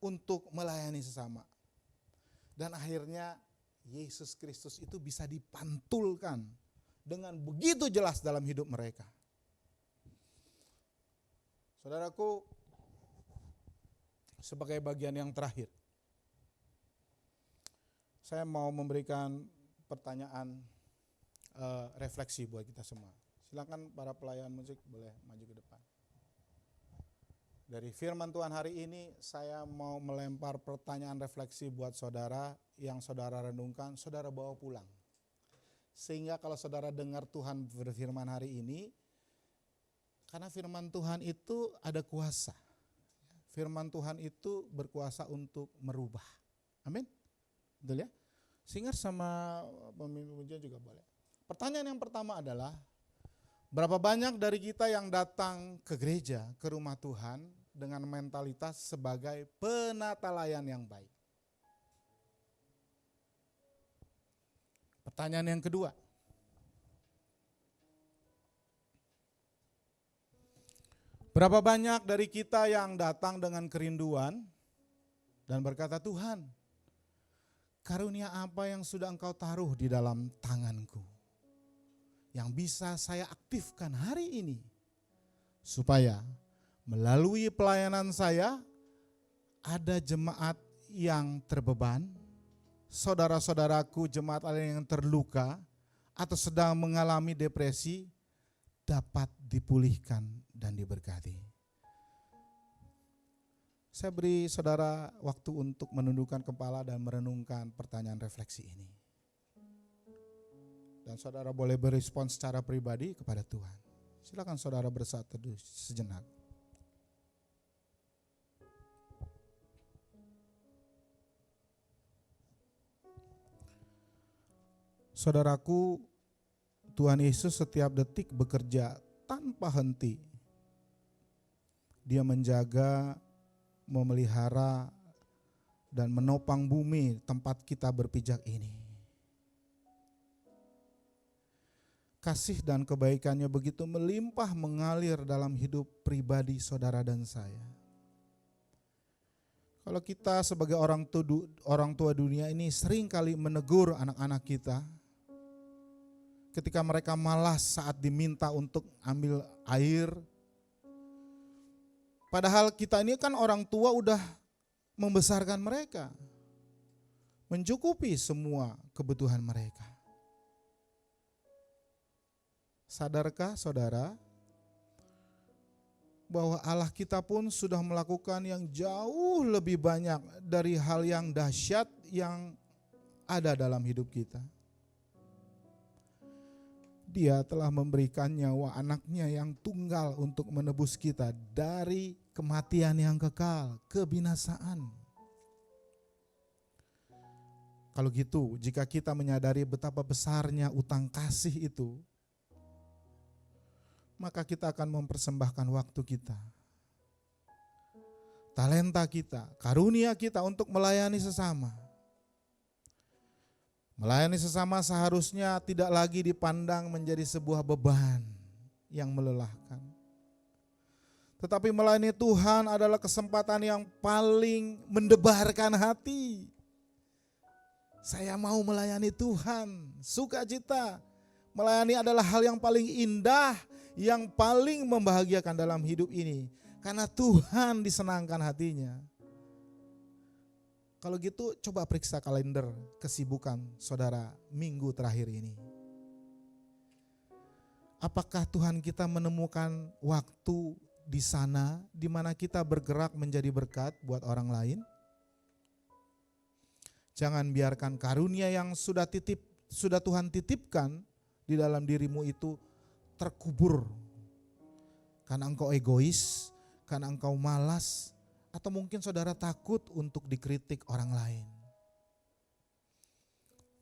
untuk melayani sesama. Dan akhirnya Yesus Kristus itu bisa dipantulkan dengan begitu jelas dalam hidup mereka. Saudaraku, sebagai bagian yang terakhir, saya mau memberikan pertanyaan refleksi buat kita semua. Silakan para pelayan musik boleh maju ke depan. Dari firman Tuhan hari ini saya mau melempar pertanyaan refleksi buat saudara yang saudara renungkan, saudara bawa pulang. Sehingga kalau saudara dengar Tuhan berfirman hari ini, karena firman Tuhan itu ada kuasa. Firman Tuhan itu berkuasa untuk merubah. Amin. Betul ya? Singer sama pemimpin pujian juga boleh. Pertanyaan yang pertama adalah, berapa banyak dari kita yang datang ke gereja, ke rumah Tuhan dengan mentalitas sebagai penata layan yang baik? Pertanyaan yang kedua, berapa banyak dari kita yang datang dengan kerinduan dan berkata, Tuhan, karunia apa yang sudah Engkau taruh di dalam tanganku yang bisa saya aktifkan hari ini supaya melalui pelayanan saya ada jemaat yang terbeban, saudara-saudaraku jemaat lain yang terluka atau sedang mengalami depresi dapat dipulihkan dan diberkati. Saya beri saudara waktu untuk menundukkan kepala dan merenungkan pertanyaan refleksi ini. Dan saudara boleh berespons secara pribadi kepada Tuhan. Silakan saudara bersatu teduh sejenak. Saudaraku, Tuhan Yesus setiap detik bekerja tanpa henti. Dia menjaga, memelihara, dan menopang bumi tempat kita berpijak ini. kasih dan kebaikannya begitu melimpah mengalir dalam hidup pribadi saudara dan saya. Kalau kita sebagai orang tua dunia ini sering kali menegur anak-anak kita ketika mereka malas saat diminta untuk ambil air. Padahal kita ini kan orang tua udah membesarkan mereka, mencukupi semua kebutuhan mereka. Sadarkah saudara bahwa Allah kita pun sudah melakukan yang jauh lebih banyak dari hal yang dahsyat yang ada dalam hidup kita. Dia telah memberikan nyawa anaknya yang tunggal untuk menebus kita dari kematian yang kekal, kebinasaan. Kalau gitu, jika kita menyadari betapa besarnya utang kasih itu, maka kita akan mempersembahkan waktu kita, talenta kita, karunia kita untuk melayani sesama. Melayani sesama seharusnya tidak lagi dipandang menjadi sebuah beban yang melelahkan. Tetapi melayani Tuhan adalah kesempatan yang paling mendebarkan hati. Saya mau melayani Tuhan, sukacita. Melayani adalah hal yang paling indah, yang paling membahagiakan dalam hidup ini. Karena Tuhan disenangkan hatinya. Kalau gitu coba periksa kalender kesibukan saudara minggu terakhir ini. Apakah Tuhan kita menemukan waktu di sana di mana kita bergerak menjadi berkat buat orang lain? Jangan biarkan karunia yang sudah Tuhan titipkan di dalam dirimu itu terkubur karena engkau egois, karena engkau malas, atau mungkin saudara takut untuk dikritik orang lain.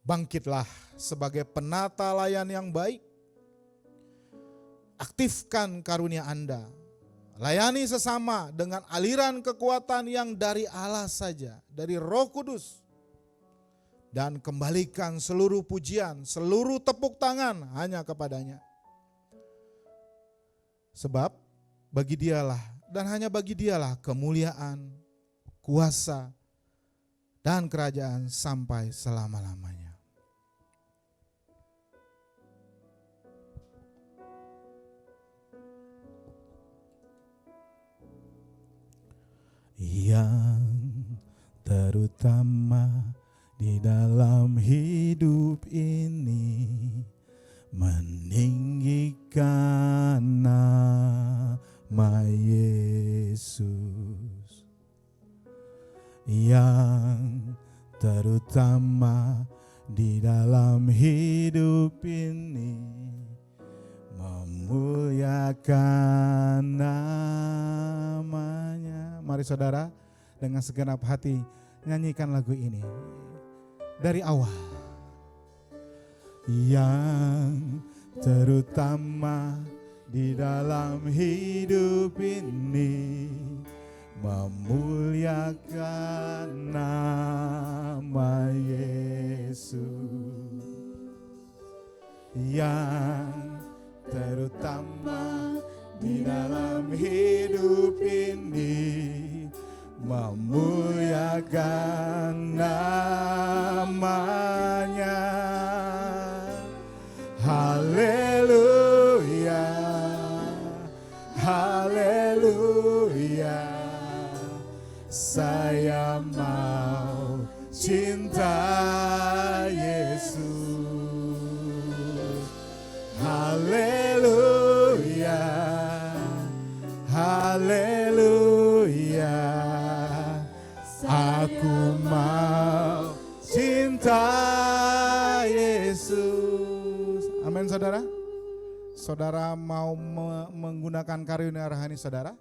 Bangkitlah sebagai penata layan yang baik. Aktifkan karunia Anda. Layani sesama dengan aliran kekuatan yang dari Allah saja, dari Roh Kudus. Dan kembalikan seluruh pujian, seluruh tepuk tangan hanya kepadanya. Sebab bagi Dialah dan hanya bagi Dialah kemuliaan, kuasa, dan kerajaan sampai selama-lamanya. Yang terutama di dalam hidup ini, meninggikan nama Yesus. Yang terutama di dalam hidup ini, memuliakan namanya. Mari saudara, dengan segenap hati nyanyikan lagu ini dari awal. Yang terutama di dalam hidup ini, memuliakan nama Yesus. Yang terutama di dalam hidup ini, memuliakan namanya. Haleluya, haleluya, saya mau cinta Yesus. Haleluya, haleluya, aku mau cinta Yesus. Amin saudara. Saudara mau menggunakan karunia rohani saudara?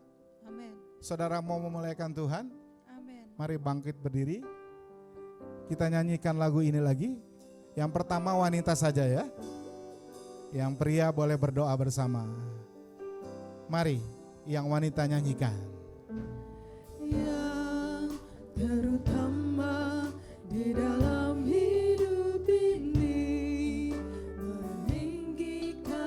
Amin. Saudara mau memuliakan Tuhan? Amin. Mari bangkit berdiri. Kita nyanyikan lagu ini lagi. Yang pertama wanita saja ya. Yang pria boleh berdoa bersama. Mari yang wanita nyanyikan. Yang terutama di dalam hidup ini, meninggikan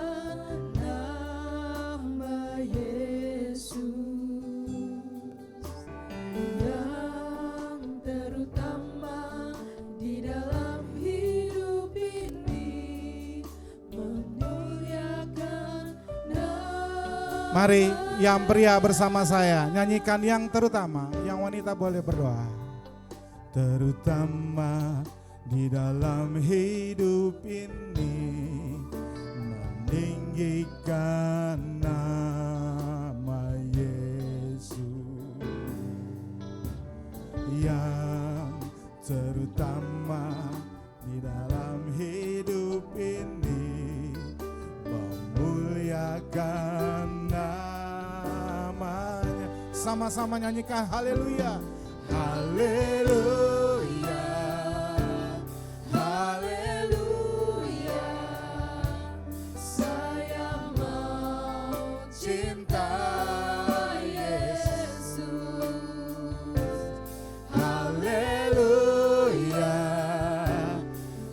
Mari yang pria bersama saya nyanyikan yang terutama, yang wanita boleh berdoa. Terutama di dalam hidup ini, meninggikan nama Yesus. Yang terutama di dalam hidup ini, memuliakan namanya. Sama-sama nyanyikan haleluya. Haleluya, haleluya, saya mau cinta Yesus. Haleluya,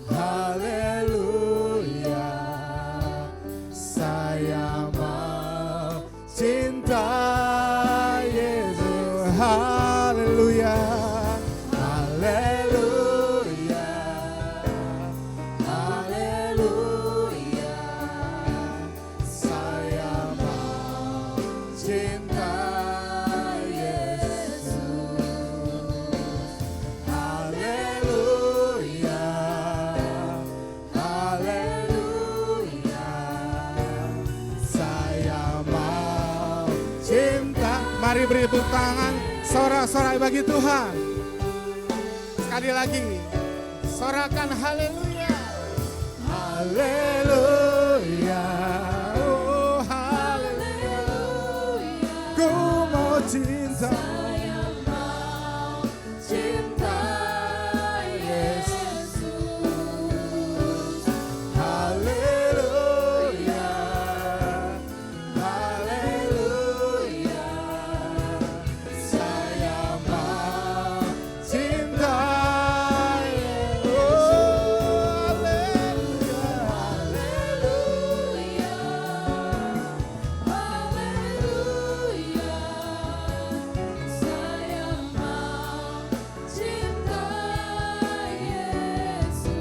haleluya, saya mau cinta Yesus. Haleluya, haleluya, haleluya, saya mau cinta Yesus. Haleluya, haleluya, saya mau cinta. Mari beri tepuk tangan, sorak-sorai bagi Tuhan. Sekali lagi, sorakan haleluya. Haleluya, oh haleluya, ku mau cinta. Saya mau cinta Yesus. Haleluya, haleluya, saya mau cinta Yesus. Haleluya, haleluya, haleluya, saya mau cinta Yesus.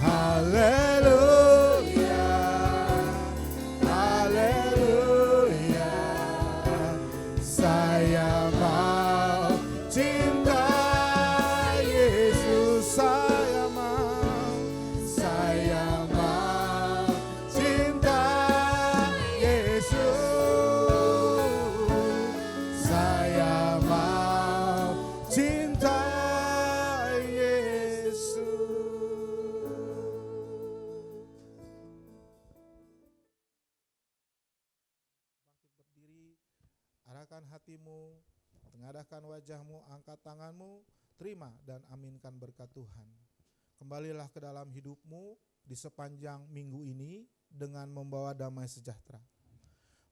Haleluya, haleluya, saya mau cinta Yesus. Saya mau cinta Yesus. Saya mau cinta Yesus. Bangkit berdiri, arahkan hatimu, tengadahkan wajahmu, angkat tanganmu, terima dan aminkan berkat Tuhan. Kembalilah ke dalam hidupmu di sepanjang minggu ini dengan membawa damai sejahtera.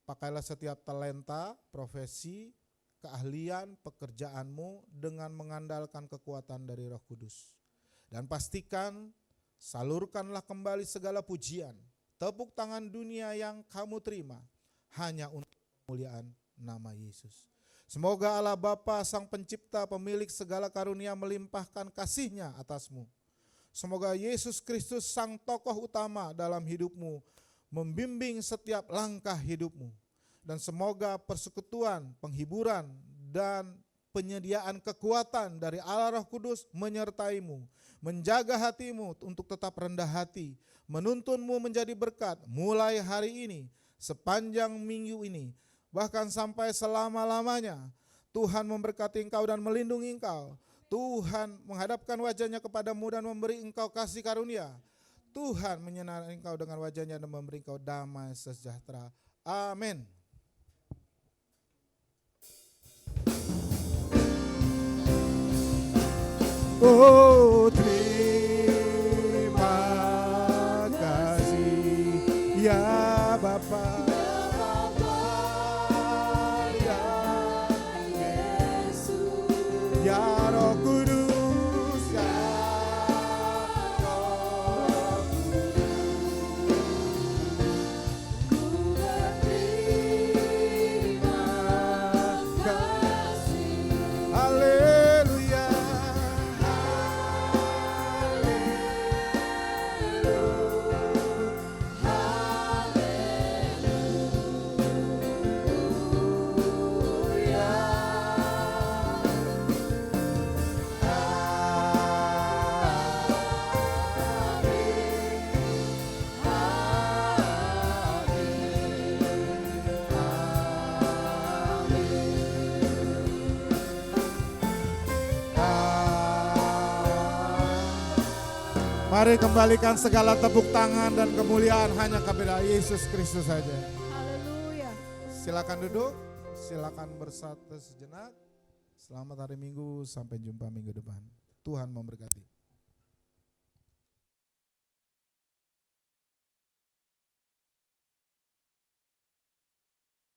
Pakailah setiap talenta, profesi, keahlian, pekerjaanmu dengan mengandalkan kekuatan dari Roh Kudus. Dan pastikan, salurkanlah kembali segala pujian, tepuk tangan dunia yang kamu terima hanya untuk kemuliaan nama Yesus. Semoga Allah Bapa, Sang Pencipta, Pemilik segala karunia melimpahkan kasih-Nya atasmu. Semoga Yesus Kristus, Sang Tokoh utama dalam hidupmu, membimbing setiap langkah hidupmu. Dan semoga persekutuan, penghiburan, dan penyediaan kekuatan dari Allah Roh Kudus menyertaimu, menjaga hatimu untuk tetap rendah hati, menuntunmu menjadi berkat mulai hari ini, sepanjang minggu ini, bahkan sampai selama-lamanya. Tuhan memberkati engkau dan melindungi engkau. Tuhan menghadapkan wajahnya kepadamu dan memberi engkau kasih karunia. Tuhan menyinari engkau dengan wajahnya dan memberi engkau damai sejahtera. Amin. Oh, terima kasih ya Bapa. Ya Roh Kudus, ya Roh Kudus, ku berterima kasih. Haleluya, haleluya, haleluya. Mari kembalikan segala tepuk tangan dan kemuliaan hanya kepada Yesus Kristus saja. Haleluya. Silakan duduk, silakan bersatu sejenak. Selamat hari Minggu, sampai jumpa minggu depan. Tuhan memberkati.